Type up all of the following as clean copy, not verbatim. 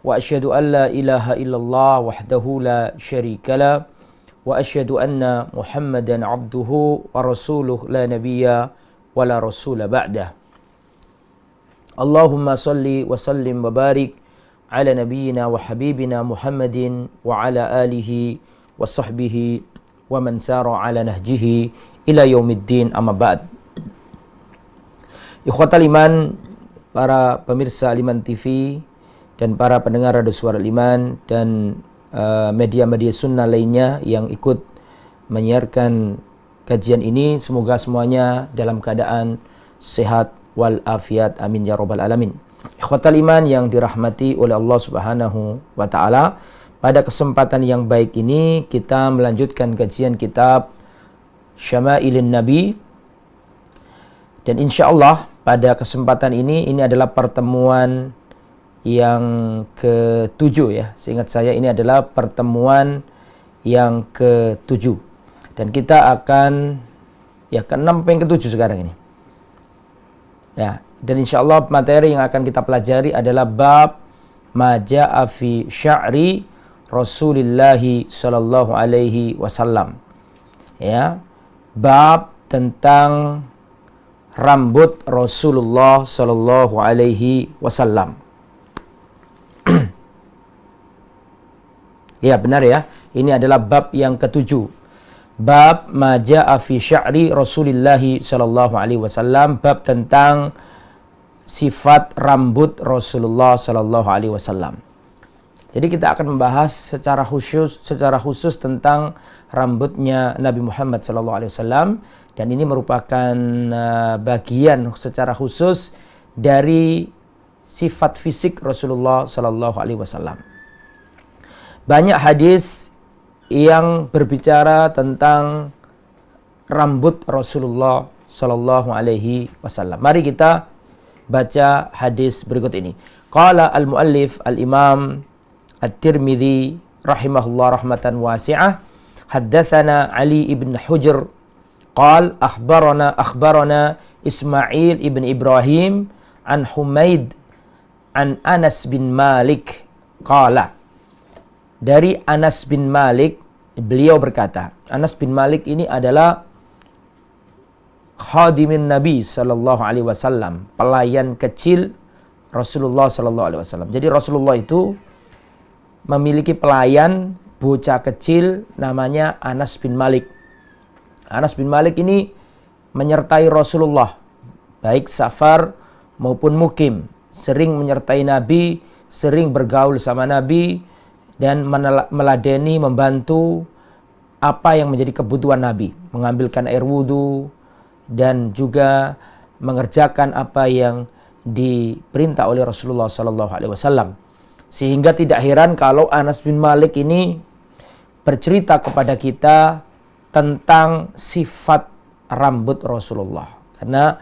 وأشهد أن لا إله إلا الله وحده لا شريك له وأشهد أن محمدا عبده ورسوله لا نبي ولا رسول بعده اللهم صل وسلم وبارك على نبينا وحبيبنا محمد وعلى آله وصحبه ومن سار على نهجه إلى يوم الدين أما بعد. Ikhwatal iman, para pemirsa Al-Iman TV dan para pendengar Radio Suara Al-Iman dan media-media sunnah lainnya yang ikut menyiarkan kajian ini, semoga semuanya dalam keadaan sehat walafiat, amin ya rabbal alamin. Ikhwatal iman yang dirahmati oleh Allah Subhanahu wa taala, pada kesempatan yang baik ini kita melanjutkan kajian kitab Syama'ilin Nabi, dan insyaallah pada kesempatan ini adalah pertemuan yang ke-7 ya. Seingat saya ini adalah pertemuan yang ke-7. Dan kita akan ya ke-6 yang ke-7 sekarang ini. Ya, dan insyaallah materi yang akan kita pelajari adalah bab ma jaa fi sya'ri Rasulillah sallallahu alaihi wasallam. Ya, bab tentang rambut Rasulullah sallallahu alaihi wasallam. Ya, benar ya. Ini adalah bab yang ke-7. Bab ma jaa fi sya'ri Rasulillah sallallahu alaihi wasallam, bab tentang sifat rambut Rasulullah sallallahu alaihi wasallam. Jadi kita akan membahas secara khusus tentang rambutnya Nabi Muhammad sallallahu alaihi wasallam, dan ini merupakan bagian secara khusus dari sifat fisik Rasulullah sallallahu alaihi wasallam. Banyak hadis yang berbicara tentang rambut Rasulullah sallallahu alaihi wasallam. Mari kita baca hadis berikut ini. Qala al-muallif al-Imam At-Tirmidzi rahimahullah rahmatan wasi'ah, haddatsana Ali ibn Hujr qal akhbarana Ismail ibn Ibrahim an Humaid an Anas bin Malik qala. Dari Anas bin Malik, beliau berkata, Anas bin Malik ini adalah khadimin Nabi sallallahu alaihi wasallam, pelayan kecil Rasulullah sallallahu alaihi wasallam. Jadi Rasulullah itu memiliki pelayan bocah kecil namanya Anas bin Malik. Anas bin Malik ini menyertai Rasulullah baik safar maupun mukim, sering menyertai Nabi, sering bergaul sama Nabi dan meladeni, membantu apa yang menjadi kebutuhan Nabi, mengambilkan air wudu dan juga mengerjakan apa yang diperintah oleh Rasulullah sallallahu alaihi wasallam. Sehingga tidak heran kalau Anas bin Malik ini bercerita kepada kita tentang sifat rambut Rasulullah. Karena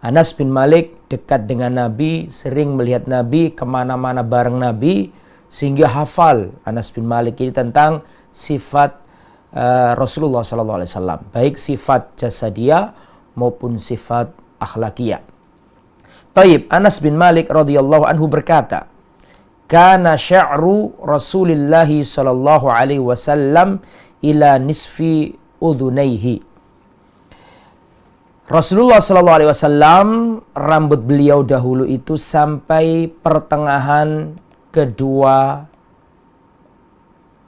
Anas bin Malik dekat dengan Nabi, sering melihat Nabi, kemana-mana bareng Nabi, sehingga hafal Anas bin Malik ini tentang sifat Rasulullah SAW, baik sifat jasadiyah maupun sifat akhlakiyah. Taib, Anas bin Malik radhiyallahu anhu berkata, kana sya'ru Rasulillah sallallahu alaihi wasallam ila nisfi udhunaihi. Rasulullah sallallahu alaihi wasallam, rambut beliau dahulu itu sampai pertengahan kedua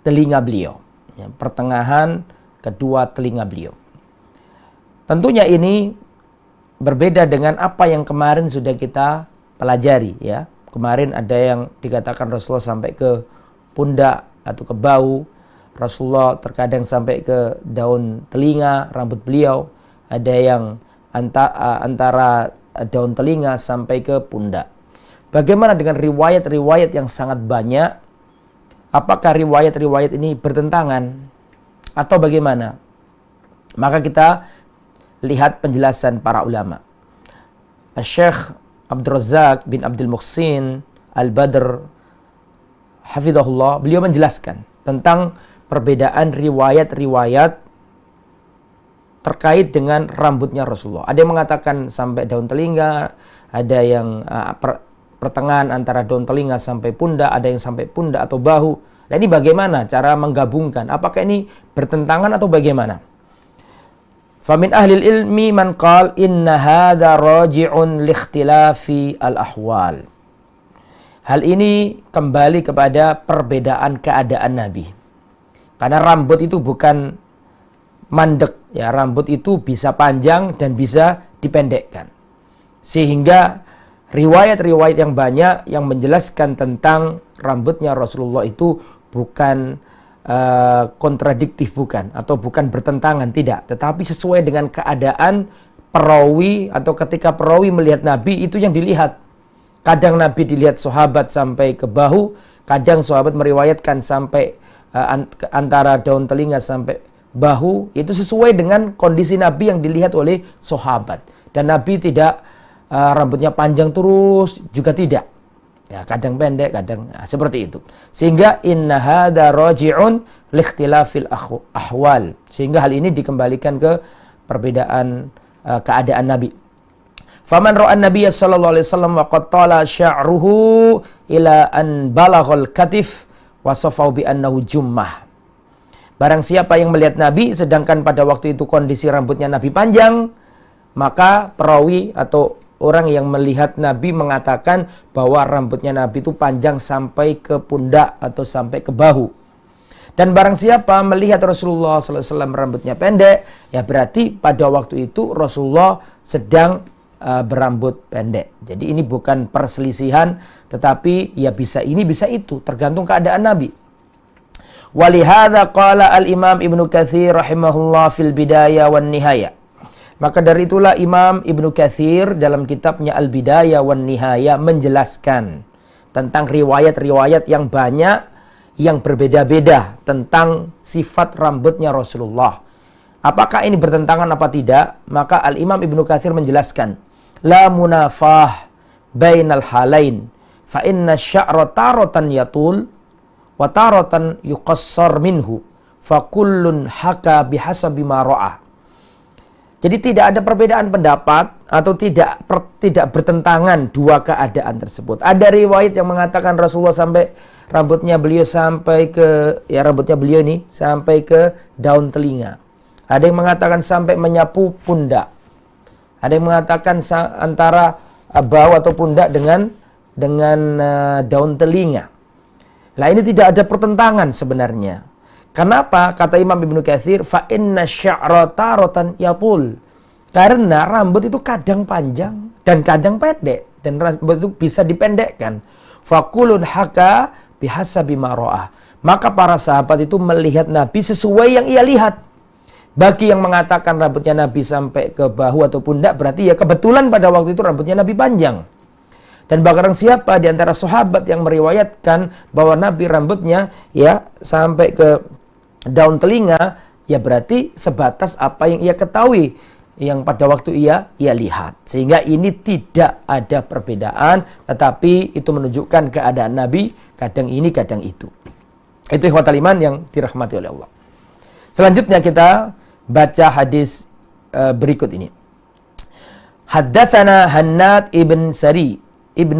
telinga beliau. Ya, pertengahan kedua telinga beliau. Tentunya ini berbeda dengan apa yang kemarin sudah kita pelajari ya. Kemarin ada yang dikatakan Rasulullah sampai ke pundak atau ke bahu. Rasulullah terkadang sampai ke daun telinga rambut beliau. Ada yang antara daun telinga sampai ke pundak. Bagaimana dengan riwayat-riwayat yang sangat banyak? Apakah riwayat-riwayat ini bertentangan atau bagaimana? Maka kita lihat penjelasan para ulama. Syekh Abdul Razak bin Abdul Muhsin Al-Badr hafizahullah, beliau menjelaskan tentang perbedaan riwayat-riwayat terkait dengan rambutnya Rasulullah. Ada yang mengatakan sampai daun telinga, ada yang pertengahan antara daun telinga sampai pundak, ada yang sampai pundak atau bahu. Nah, ini bagaimana cara menggabungkan? Apakah ini bertentangan atau bagaimana? Famin ahlil ilmi man qala inna hadza raji'un liikhtilafi al-ahwal. Hal ini kembali kepada perbedaan keadaan Nabi. Karena rambut itu bukan mandek, ya, rambut itu bisa panjang dan bisa dipendekkan. Sehingga riwayat-riwayat yang banyak yang menjelaskan tentang rambutnya Rasulullah itu bukan kontradiktif, bukan, atau bukan bertentangan, tidak, tetapi sesuai dengan keadaan perawi, atau ketika perawi melihat Nabi itu yang dilihat. Kadang Nabi dilihat sahabat sampai ke bahu, kadang sahabat meriwayatkan sampai antara daun telinga sampai bahu. Itu sesuai dengan kondisi Nabi yang dilihat oleh sahabat. Dan Nabi tidak rambutnya panjang terus, juga tidak. Ya, kadang pendek, kadang seperti itu. Sehingga inna hadza raji'un liikhtilafil ahwal. Sehingga hal ini dikembalikan ke perbedaan keadaan Nabi. Faman ra'a an-nabiy sallallahu alaihi wasallam wa qad tala sya'ruhu ila an balaghal katif wasafahu bi annahu jummah. Barang siapa yang melihat Nabi sedangkan pada waktu itu kondisi rambutnya Nabi panjang, maka perawi atau orang yang melihat Nabi mengatakan bahwa rambutnya Nabi itu panjang sampai ke pundak atau sampai ke bahu. Dan barang siapa melihat Rasulullah SAW rambutnya pendek, ya berarti pada waktu itu Rasulullah sedang berambut pendek. Jadi ini bukan perselisihan, tetapi ya bisa ini bisa itu, tergantung keadaan Nabi. Walihada qala al-Imam Ibnu Katsir rahimahullah fil Bidayah wan Nihayah. Maka dari itulah Imam Ibnu Katsir dalam kitabnya Al-Bidayah wan Nihayah menjelaskan tentang riwayat-riwayat yang banyak yang berbeda-beda tentang sifat rambutnya Rasulullah. Apakah ini bertentangan apa tidak? Maka Al-Imam Ibnu Katsir menjelaskan, la munafah bainal halain fa inna sya'ra taratan yatul wa taratan yuqassar minhu fa kullun haka bihasabi ma ra'a. Jadi tidak ada perbedaan pendapat atau tidak bertentangan dua keadaan tersebut. Ada riwayat yang mengatakan Rasulullah sampai rambutnya beliau sampai ke rambutnya beliau ini sampai ke daun telinga. Ada yang mengatakan sampai menyapu pundak. Ada yang mengatakan antara bahu atau pundak dengan daun telinga. Nah, ini tidak ada pertentangan sebenarnya. Kenapa? Kata Imam Ibnu Katsir, fa inna sya'ra taratan yatul. Karena rambut itu kadang panjang dan kadang pendek, dan rambut itu bisa dipendekkan. Fakulun haka bihasabi ma ra'a. Maka para sahabat itu melihat Nabi sesuai yang ia lihat. Bagi yang mengatakan rambutnya Nabi sampai ke bahu atau pundak, berarti ya kebetulan pada waktu itu rambutnya Nabi panjang. Dan barang siapa di antara sahabat yang meriwayatkan bahwa Nabi rambutnya ya sampai ke daun telinga, ya berarti sebatas apa yang ia ketahui, yang pada waktu ia lihat. Sehingga ini tidak ada perbedaan, tetapi itu menunjukkan keadaan Nabi kadang ini kadang itu. Itu ikhwatal iman yang dirahmati oleh Allah. Selanjutnya kita baca hadis berikut ini. Haddatsana Hannad ibn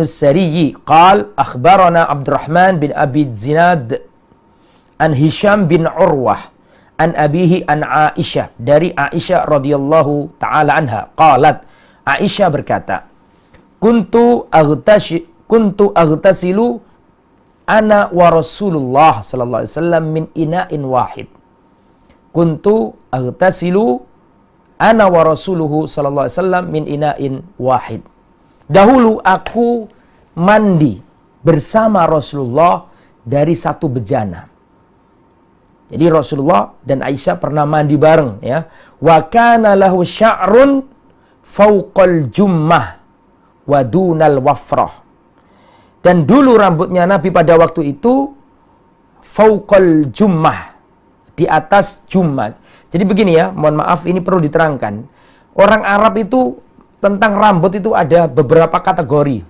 Sariyi qal akhbarana Abdurrahman bin Abi Zinad an Hisham bin Urwah an abihi an Aisyah, dari Aisyah radhiyallahu taala anha qalat, Aisyah berkata, kuntu aghtasilu ana wa Rasulullah sallallahu alaihi wasallam min ina'in wahid. Kuntu aghtasilu ana wa Rasuluhu sallallahu alaihi wasallam min ina'in wahid. Dahulu aku mandi bersama Rasulullah dari satu bejana. Jadi Rasulullah dan Aisyah pernah mandi bareng, ya. Wa kana lahu sya'run fawqal jummah wa dunal wafrah. Dan dulu rambutnya Nabi pada waktu itu fawqal jummah, di atas jummah. Jadi begini ya, mohon maaf ini perlu diterangkan. Orang Arab itu tentang rambut itu ada beberapa kategori.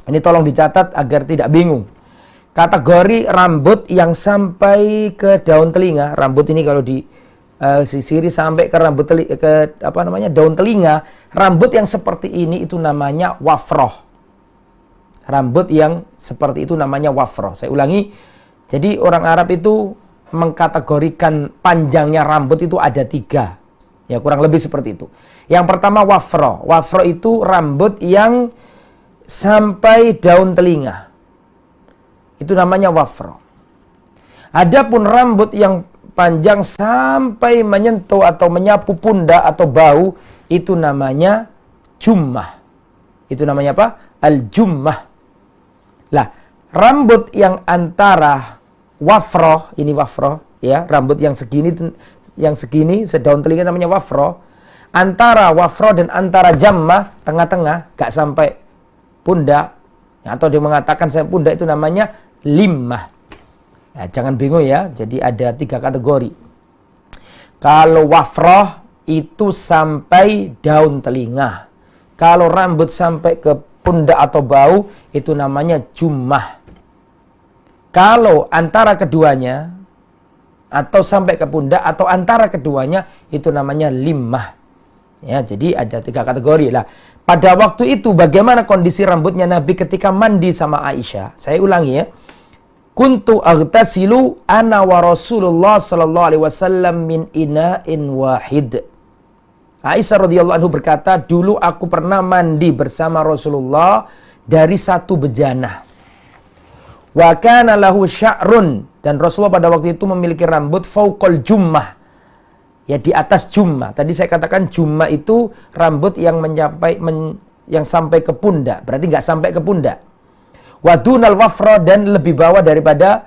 Ini tolong dicatat agar tidak bingung. Kategori rambut yang sampai ke daun telinga, rambut ini kalau di sisiri sampai ke daun telinga, rambut yang seperti ini itu namanya wafroh. Rambut yang seperti itu namanya wafroh. Saya ulangi, jadi orang Arab itu mengkategorikan panjangnya rambut itu ada 3. Ya, kurang lebih seperti itu. Yang pertama wafroh. Wafroh itu rambut yang sampai daun telinga. Itu namanya wafroh. Adapun rambut yang panjang sampai menyentuh atau menyapu pundak atau bahu, itu namanya jummah. Itu namanya apa? Al-jummah. Lah, rambut yang antara wafroh, ini wafroh, ya, rambut yang segini sedaun telinga namanya wafroh. Antara wafroh dan antara jammah, tengah-tengah, gak sampai pundak, atau dia mengatakan sampai pundak, itu namanya limmah. Ya, jangan bingung ya, jadi ada 3 kategori. Kalau wafroh itu sampai daun telinga. Kalau rambut sampai ke pundak atau bahu, itu namanya jummah. Kalau antara keduanya, atau sampai ke pundak, atau antara keduanya, itu namanya limmah. Ya, jadi ada 3 kategori lah. Pada waktu itu bagaimana kondisi rambutnya Nabi ketika mandi sama Aisyah? Saya ulangi ya. Kuntu aghtasilu ana wa Rasulullah sallallahu alaihi wasallam min ina'in wahid. Aisyah radhiyallahu anhu berkata, dulu aku pernah mandi bersama Rasulullah dari satu bejana. Wa kana lahu sya'run, dan Rasulullah pada waktu itu memiliki rambut fauqal jummah. Ya, di atas jummah. Tadi saya katakan jummah itu rambut yang yang sampai ke pundak, berarti nggak sampai ke pundak. Wadunal wafra, dan lebih bawah daripada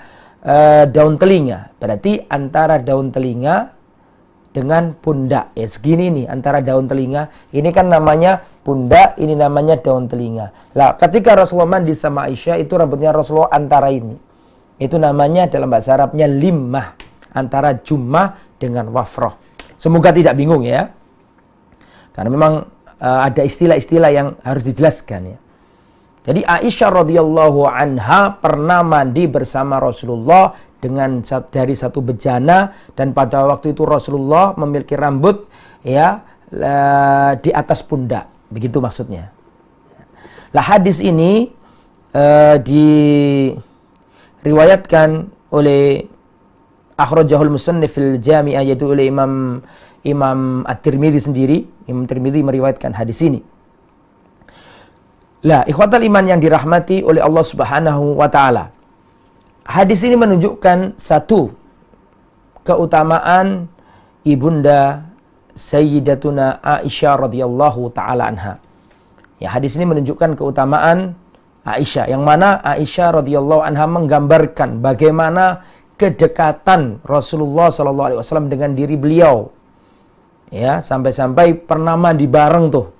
daun telinga. Berarti antara daun telinga dengan pundak. Ya, segini nih antara daun telinga. Ini kan namanya pundak, ini namanya daun telinga. Lah, ketika Rasulullah mandi sama Aisyah, itu rambutnya Rasulullah antara ini. Itu namanya dalam bahasa Arabnya limmah, antara jummah dengan wafroh. Semoga tidak bingung ya. Karena memang ada istilah-istilah yang harus dijelaskan ya. Jadi Aisyah radhiyallahu anha pernah mandi bersama Rasulullah dari satu bejana, dan pada waktu itu Rasulullah memiliki rambut ya di atas pundak. Begitu maksudnya. Lah, hadis ini diriwayatkan oleh akhrajahul musannif fil jami'ah, yaitu oleh Imam At-Tirmidzi sendiri. Imam Tirmidzi meriwayatkan hadis ini. Lah, ikhwatal iman yang dirahmati oleh Allah Subhanahu wa taala. Hadis ini menunjukkan satu keutamaan ibunda Sayyidatuna Aisyah radhiyallahu taala anha. Ya, hadis ini menunjukkan keutamaan Aisyah, yang mana Aisyah radhiyallahu anha menggambarkan bagaimana kedekatan Rasulullah sallallahu alaihi wasallam dengan diri beliau. Ya, sampai-sampai pernah mandi bareng tuh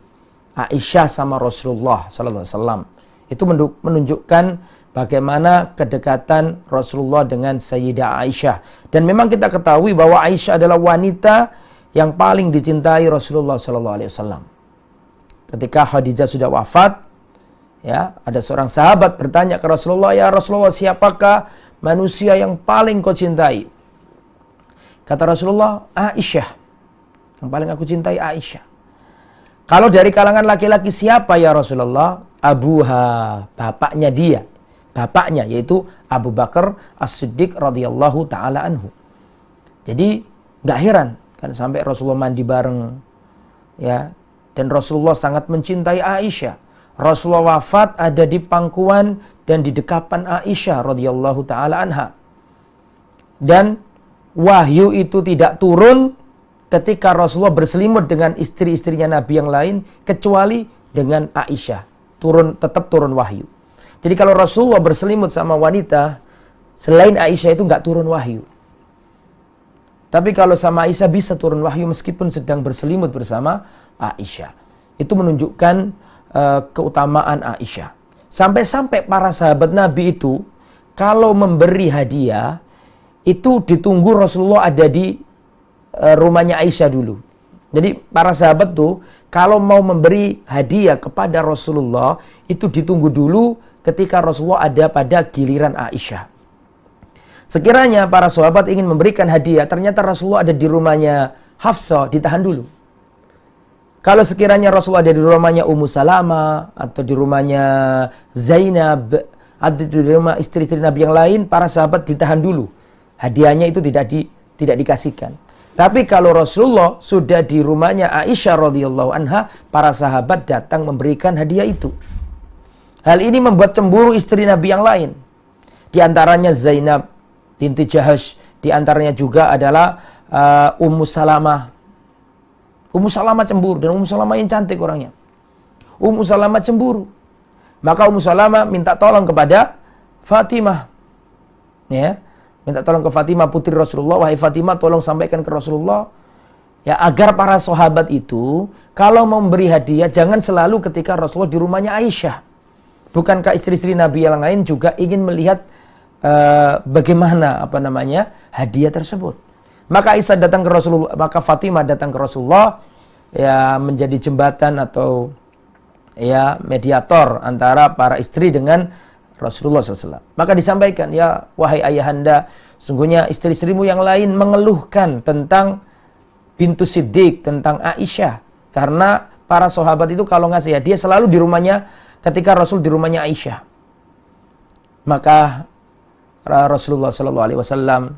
Aisyah sama Rasulullah sallallahu alaihi wasallam. Itu menunjukkan bagaimana kedekatan Rasulullah dengan Sayyidah Aisyah. Dan memang kita ketahui bahwa Aisyah adalah wanita yang paling dicintai Rasulullah sallallahu alaihi wasallam. Ketika Khadijah sudah wafat, ya, ada seorang sahabat bertanya ke Rasulullah, "Ya Rasulullah, siapakah manusia yang paling kau cintai?" Kata Rasulullah, "Aisyah. Yang paling aku cintai Aisyah." Kalau dari kalangan laki-laki siapa ya Rasulullah? Abuha, bapaknya dia. Bapaknya yaitu Abu Bakar As-Siddiq radhiyallahu taala anhu. Jadi nggak heran kan sampai Rasulullah mandi bareng, ya. Dan Rasulullah sangat mencintai Aisyah. Rasulullah wafat ada di pangkuan dan di dekapan Aisyah radhiyallahu taala anha. Dan wahyu itu tidak turun ketika Rasulullah berselimut dengan istri-istrinya Nabi yang lain, kecuali dengan Aisyah. Tetap turun wahyu. Jadi kalau Rasulullah berselimut sama wanita selain Aisyah itu nggak turun wahyu. Tapi kalau sama Aisyah bisa turun wahyu meskipun sedang berselimut bersama Aisyah. Itu menunjukkan keutamaan Aisyah. Sampai-sampai para sahabat Nabi itu kalau memberi hadiah itu ditunggu Rasulullah ada di rumahnya Aisyah dulu. Jadi para sahabat tuh kalau mau memberi hadiah kepada Rasulullah itu ditunggu dulu ketika Rasulullah ada pada giliran Aisyah. Sekiranya para sahabat ingin memberikan hadiah, ternyata Rasulullah ada di rumahnya Hafsah, ditahan dulu. Kalau sekiranya Rasulullah ada di rumahnya Ummu Salamah atau di rumahnya Zainab atau di rumah istri-istri Nabi yang lain, para sahabat ditahan dulu. Hadiahnya itu tidak dikasihkan. Tapi kalau Rasulullah sudah di rumahnya Aisyah radhiyallahu anha, para sahabat datang memberikan hadiah itu. Hal ini membuat cemburu istri Nabi yang lain. Di antaranya Zainab binti Jahash, di antaranya juga adalah Ummu Salamah. Ummu Salamah cemburu, dan Ummu Salamah yang cantik orangnya. Ummu Salamah cemburu. Maka Ummu Salamah minta tolong kepada Fatimah. Ya, minta tolong ke Fatimah putri Rasulullah, wahai Fatimah tolong sampaikan ke Rasulullah ya agar para sahabat itu kalau memberi hadiah jangan selalu ketika Rasulullah di rumahnya Aisyah. Bukankah istri-istri Nabi yang lain juga ingin melihat bagaimana hadiah tersebut? Maka Aisyah datang ke Rasulullah, maka Fatimah datang ke Rasulullah ya menjadi jembatan atau ya mediator antara para istri dengan Rasulullah SAW. Maka disampaikan, ya wahai ayahanda, sungguhnya istri-istrimu yang lain mengeluhkan tentang bintu Siddiq, tentang Aisyah. Karena para sahabat itu kalau ngasih hadiah selalu di rumahnya, ketika Rasul di rumahnya Aisyah. Maka Rasulullah SAW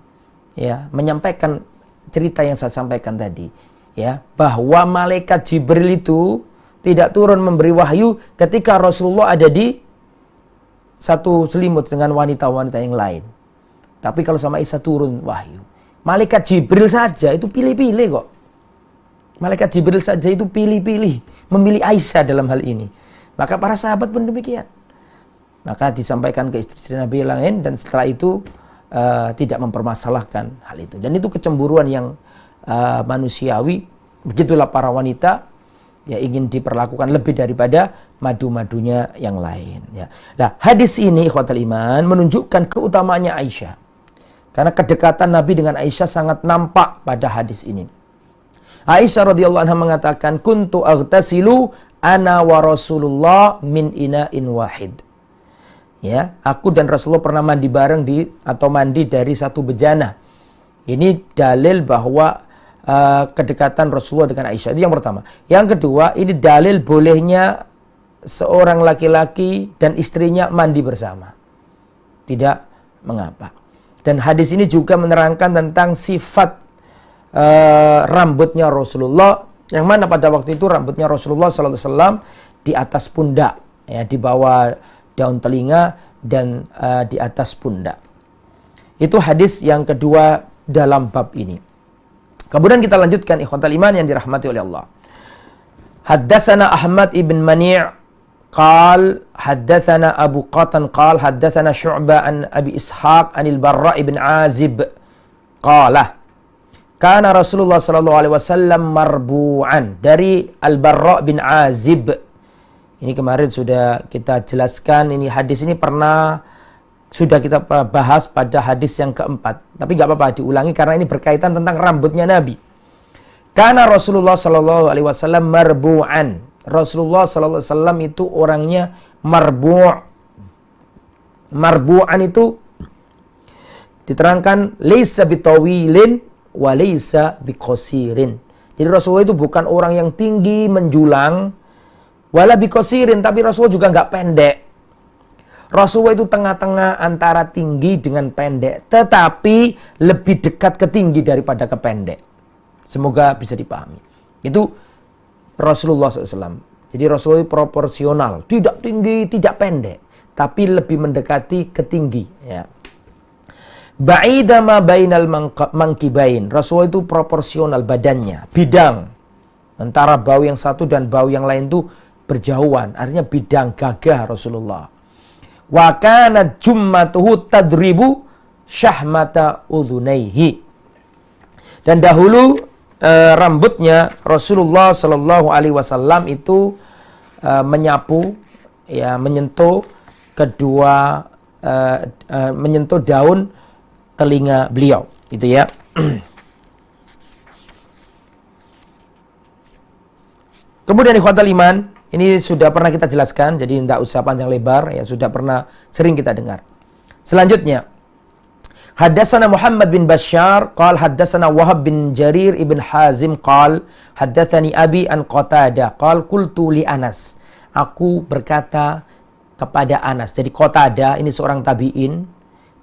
ya menyampaikan cerita yang saya sampaikan tadi, ya, bahwa malaikat Jibril itu tidak turun memberi wahyu ketika Rasulullah ada di satu selimut dengan wanita-wanita yang lain. Tapi kalau sama Aisyah turun wahyu. Malaikat Jibril saja itu pilih-pilih kok. Malaikat Jibril saja itu pilih-pilih, memilih Aisyah dalam hal ini. Maka para sahabat pun demikian. Maka disampaikan ke istri-istri Nabi yang lain, dan setelah itu tidak mempermasalahkan hal itu. Dan itu kecemburuan yang manusiawi. Begitulah para wanita ya ingin diperlakukan lebih daripada madu-madunya yang lain. Ya. Nah, hadis ini ikhwatal iman menunjukkan keutamaannya Aisyah. Karena kedekatan Nabi dengan Aisyah sangat nampak pada hadis ini. Aisyah radhiyallahu anha mengatakan, kuntu aghtasilu ana wa Rasulullah min ina'in wahid. Ya, aku dan Rasulullah pernah mandi bareng atau mandi dari satu bejana. Ini dalil bahwa kedekatan Rasulullah dengan Aisyah. Itu yang pertama. Yang kedua, ini dalil bolehnya seorang laki-laki dan istrinya mandi bersama. Tidak mengapa. Dan hadis ini juga menerangkan tentang sifat rambutnya Rasulullah, yang mana pada waktu itu rambutnya Rasulullah SAW di atas pundak, ya, di bawah daun telinga dan di atas pundak. Itu hadis yang kedua dalam bab ini. Kemudian kita lanjutkan ikhwatal iman yang dirahmati oleh Allah. Haddatsana Ahmad ibn Mani' qal haddatsana Abu Qatan qal haddatsana Syu'bah an Abi Ishaq anil Barra' ibn Azib qala kana Rasulullah sallallahu alaihi wasallam marbu'an, dari Al-Barra' bin Azib. Ini kemarin sudah kita jelaskan, ini hadis ini sudah kita bahas pada hadis yang keempat. Tapi gak apa-apa diulangi karena ini berkaitan tentang rambutnya Nabi. Karena Rasulullah sallallahu alaihi wasallam marbu'an. Rasulullah sallallahu alaihi wasallam itu orangnya marbu'. Marbu'an itu diterangkan laisa bitawilin wa laisa biqasirin. Jadi Rasulullah itu bukan orang yang tinggi menjulang, wala biqasirin, tapi Rasulullah juga enggak pendek. Rasulullah itu tengah-tengah antara tinggi dengan pendek, tetapi lebih dekat ke tinggi daripada ke pendek. Semoga bisa dipahami. Itu Rasulullah SAW. Jadi Rasulullah itu proporsional, tidak tinggi, tidak pendek, tapi lebih mendekati ke tinggi. Ya. Ba'ida ma bainal mankibain. Rasulullah itu proporsional badannya, bidang. Antara bau yang satu dan bau yang lain itu berjauhan. Artinya bidang gagah Rasulullah. Wa kana jummatuhu tadribu syahmata udhunaihi. Dan dahulu rambutnya Rasulullah sallallahu alaihi wasallam itu menyapu, ya, menyentuh menyentuh daun telinga beliau, gitu ya. Kemudian ikhwatal iman, ini sudah pernah kita jelaskan, jadi tidak usah panjang lebar, ya, sudah pernah sering kita dengar. Selanjutnya, Haddatsana Muhammad bin Bashar qala haddatsana Wahab bin Jarir ibn Hazim qala haddatsani abi an Qatadah qala qultu li Anas. Aku berkata kepada Anas. Jadi Qatadah ini seorang tabi'in.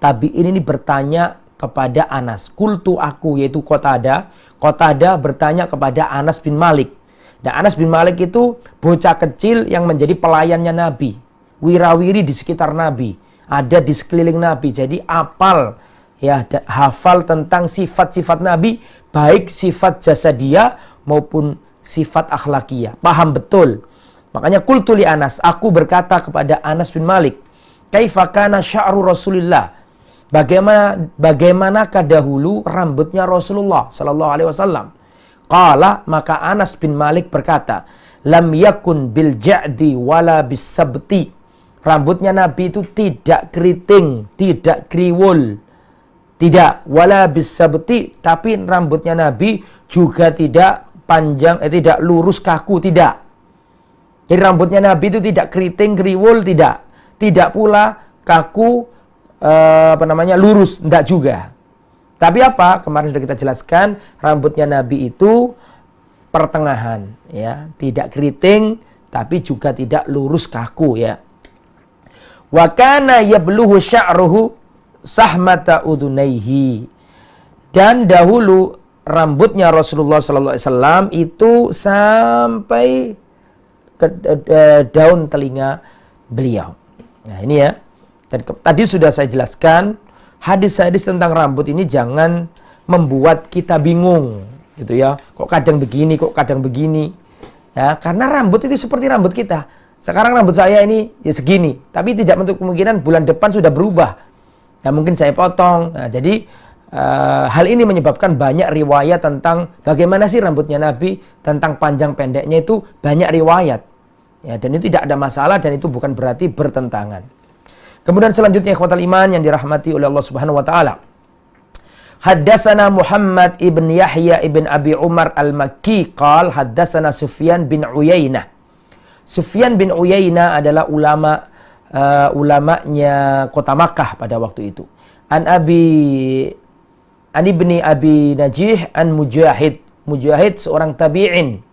Tabi'in ini bertanya kepada Anas. Qultu aku, yaitu Qatadah. Qatadah bertanya kepada Anas bin Malik. Dan Anas bin Malik itu bocah kecil yang menjadi pelayannya Nabi. Wirawiri di sekitar Nabi. Ada di sekeliling Nabi. Jadi apal, ya, hafal tentang sifat-sifat Nabi, baik sifat jasadiyah maupun sifat akhlakiyah. Paham betul. Makanya qultu li Anas, aku berkata kepada Anas bin Malik, kaifa kana sya'ru Rasulillah? Bagaimanakah dahulu rambutnya Rasulullah sallallahu alaihi wasallam? Qala, maka Anas bin Malik berkata, lam yakun bil ja'di wala bis sabti. Rambutnya Nabi itu tidak keriting, tidak kriwul. Tidak, wala bis sabti, tapi rambutnya Nabi juga tidak panjang, tidak lurus kaku, tidak. Jadi rambutnya Nabi itu tidak keriting, kriwul, tidak. Tidak pula kaku, lurus, tidak juga. Tapi apa? Kemarin sudah kita jelaskan, rambutnya Nabi itu pertengahan, ya, tidak keriting, tapi juga tidak lurus kaku, ya. Wa kana yabluhu sya'ruhu sahmata udunaihi. Dan dahulu rambutnya Rasulullah sallallahu alaihi wasallam itu sampai ke daun telinga beliau. Nah, ini ya. Tadi sudah saya jelaskan, hadis-hadis tentang rambut ini jangan membuat kita bingung, gitu ya. Kok kadang begini, kok kadang begini. Ya, karena rambut itu seperti rambut kita. Sekarang rambut saya ini ya segini, tapi tidak menutup kemungkinan bulan depan sudah berubah. Nah, mungkin saya potong. Nah, jadi hal ini menyebabkan banyak riwayat tentang bagaimana sih rambutnya Nabi, tentang panjang pendeknya itu banyak riwayat. Ya, dan itu tidak ada masalah dan itu bukan berarti bertentangan. Kemudian selanjutnya ikhwatal iman yang dirahmati oleh Allah Subhanahu wa taala. Haddatsana Muhammad ibn Yahya ibn Abi Umar al-Makki qala haddatsana Sufyan bin Uyainah. Sufyan bin Uyainah adalah ulamanya kota Makkah pada waktu itu. An ibni Abi Najih an Mujahid. Mujahid seorang tabi'in.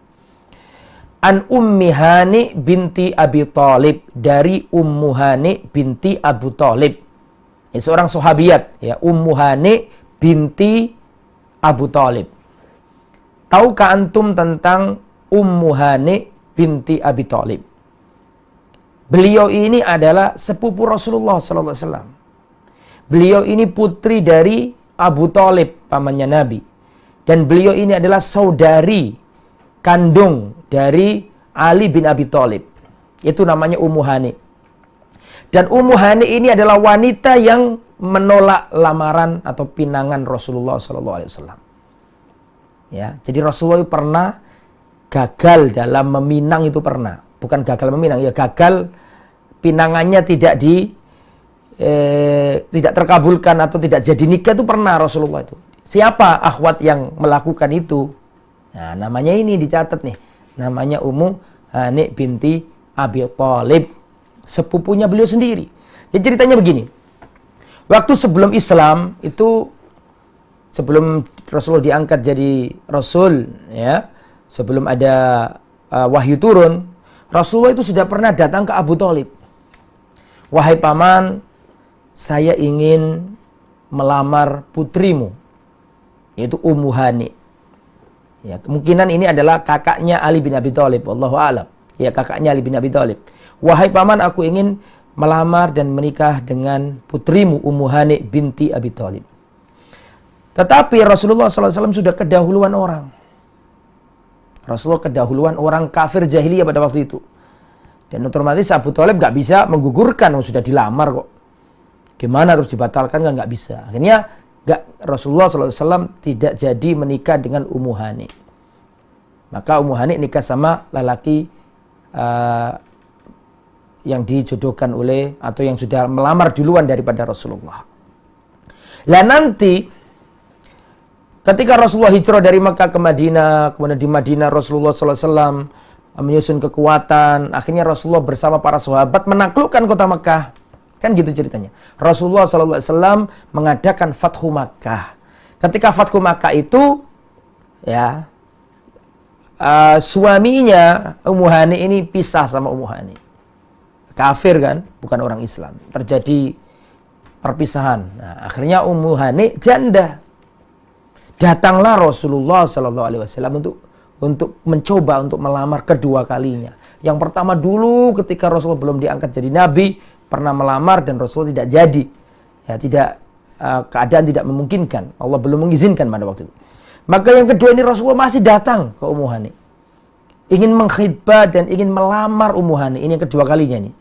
An Ummi Hani binti Abi Thalib, dari Ummu Hani binti Abu Thalib. Ini seorang sahabiat, ya, Ummu Hani binti Abu Thalib. Tahukah antum tentang Ummu Hani binti Abi Thalib? Beliau ini adalah sepupu Rasulullah sallallahu alaihi wasallam. Beliau ini putri dari Abu Thalib, pamannya Nabi. Dan beliau ini adalah saudari kandung dari Ali bin Abi Thalib. Itu namanya Ummu Hani. Dan Ummu Hani ini adalah wanita yang menolak lamaran atau pinangan Rasulullah SAW. Ya, jadi Rasulullah itu pernah gagal dalam meminang, itu pernah. Bukan gagal meminang, ya gagal pinangannya tidak terkabulkan atau tidak jadi nikah, itu pernah Rasulullah itu. Siapa akhwat yang melakukan itu? Nah, namanya ini dicatat nih. Namanya Ummu Hani binti Abi Thalib. Sepupunya beliau sendiri. Jadi ceritanya begini. Waktu sebelum Islam itu, sebelum Rasulullah diangkat jadi Rasul, ya, sebelum ada wahyu turun, Rasulullah itu sudah pernah datang ke Abu Thalib. Wahai paman, saya ingin melamar putrimu, yaitu Ummu Hani. Ya, kemungkinan ini adalah kakaknya Ali bin Abi Thalib, wallahu a'lam. Ya, kakaknya Ali bin Abi Thalib. Wahai paman, aku ingin melamar dan menikah dengan putrimu Ummu Hani binti Abi Thalib. Tetapi Rasulullah SAW sudah kedahuluan orang. Rasulullah kedahuluan orang kafir jahiliyah pada waktu itu. Dan otomatis Abu Thalib gak bisa menggugurkan, sudah dilamar kok. Gimana terus dibatalkan, kan gak bisa. Akhirnya Rasulullah SAW tidak jadi menikah dengan Ummu Hani. Maka Ummu Hani nikah sama lelaki yang dijodohkan oleh, atau yang sudah melamar duluan daripada Rasulullah. Lah nanti ketika Rasulullah hijrah dari Makkah ke Madinah, kemudian di Madinah Rasulullah SAW menyusun kekuatan, akhirnya Rasulullah bersama para sahabat menaklukkan kota Makkah. Kan gitu ceritanya. Rasulullah SAW mengadakan Fathu Makkah. Ketika Fathu Makkah itu, ya, suaminya Ummu Hani ini pisah sama Ummu Hani. Kafir kan, bukan orang Islam. Terjadi perpisahan. Nah, akhirnya Ummu Hani janda. Datanglah Rasulullah SAW untuk mencoba untuk melamar kedua kalinya. Yang pertama dulu ketika Rasulullah belum diangkat jadi nabi, pernah melamar dan Rasulullah tidak jadi. Ya, tidak, keadaan tidak memungkinkan. Allah belum mengizinkan pada waktu itu. Maka yang kedua ini Rasulullah masih datang ke Ummu Hani. Ingin mengkhidbah dan ingin melamar Ummu Hani. Ini yang kedua kalinya nih.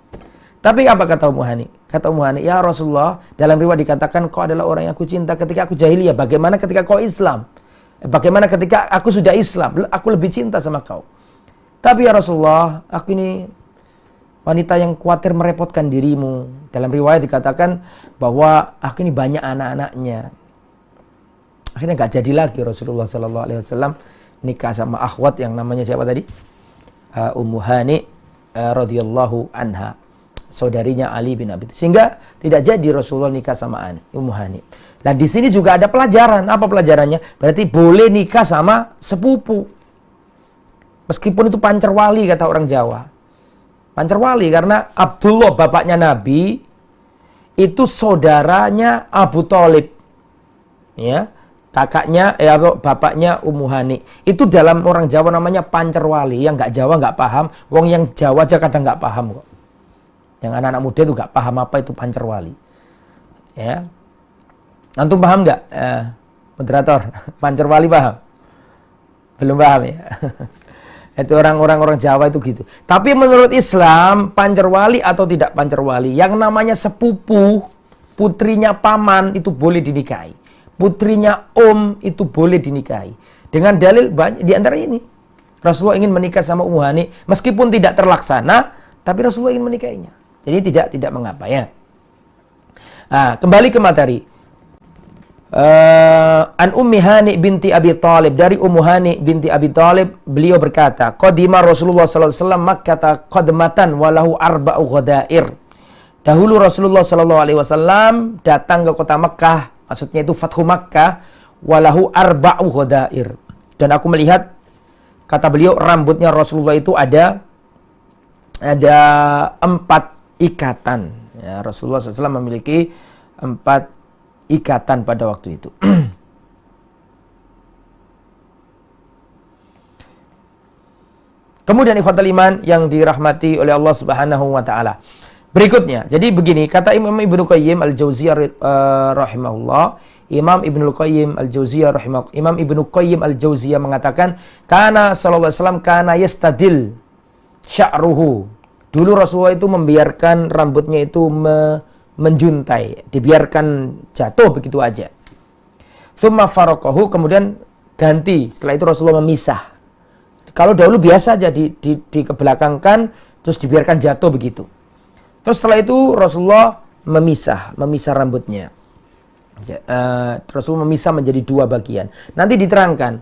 Tapi apa kata Ummu Hani? Kata Ummu Hani, ya Rasulullah, dalam riwayat dikatakan kau adalah orang yang aku cinta ketika aku jahiliyah. Bagaimana ketika kau Islam? Bagaimana ketika aku sudah Islam? Aku lebih cinta sama kau. Tapi ya Rasulullah, aku ini wanita yang khawatir merepotkan dirimu. Dalam riwayat dikatakan bahwa aku ini banyak anak-anaknya. Akhirnya gak jadi lagi Rasulullah SAW nikah sama akhwat yang namanya siapa tadi? Ummu Hani radhiyallahu anha, saudarinya Ali bin Abi Thalib. Sehingga tidak jadi Rasulullah nikah sama Ummu Hani. Nah di sini juga ada pelajaran. Apa pelajarannya? Berarti boleh nikah sama sepupu. Meskipun itu pancerwali kata orang Jawa. Pancerwali karena Abdullah bapaknya Nabi itu saudaranya Abu Thalib. Ya, kakaknya bapaknya Ummu Hani. Itu dalam orang Jawa namanya pancerwali. Yang nggak Jawa nggak paham. Wong yang Jawa aja kadang nggak paham kok. Yang anak-anak muda itu nggak paham apa itu pancerwali. Ya, antum paham nggak? Moderator, pancerwali paham? Belum paham ya? Itu orang Jawa itu gitu. Tapi menurut Islam, pancerwali atau tidak pancerwali, yang namanya sepupu, putrinya paman itu boleh dinikahi. Putrinya om itu boleh dinikahi. Dengan dalil banyak di antara ini. Rasulullah ingin menikah sama Ummu Hani meskipun tidak terlaksana, tapi Rasulullah ingin menikahinya. Jadi tidak mengapa ya. Nah, kembali ke materi. An Ummi Hani binti Abi Thalib, dari Ummu Hani binti Abi Thalib, beliau berkata, qadima Rasulullah sallallahu alaihi wasallam Makkah qadmatan walahu arba'u ghadair. Dahulu Rasulullah sallallahu alaihi wasallam datang ke kota Makkah, maksudnya itu Fathu Makkah, walahu arba'u ghadair. Dan aku melihat, kata beliau, rambutnya Rasulullah itu ada 4 ikatan. Ya, Rasulullah SAW memiliki 4 ikatan pada waktu itu. Kemudian ikhwatul iman yang dirahmati oleh Allah Subhanahu wa taala. Berikutnya, jadi begini, kata Imam Ibnu Qayyim Al-Jauziyah rahimahullah, Imam Ibnu Qayyim Al-Jauziyah mengatakan, kana sallallahu alaihi wasallam kana yastadil sya'ruhu. Dulu Rasulullah itu membiarkan rambutnya itu menjuntai, dibiarkan jatuh begitu aja. Tsumma faraqahu, kemudian ganti. Setelah itu Rasulullah memisah. Kalau dahulu biasa aja dikebelakangkan terus dibiarkan jatuh begitu. Terus setelah itu Rasulullah memisah rambutnya. Rasulullah memisah menjadi 2 bagian. Nanti diterangkan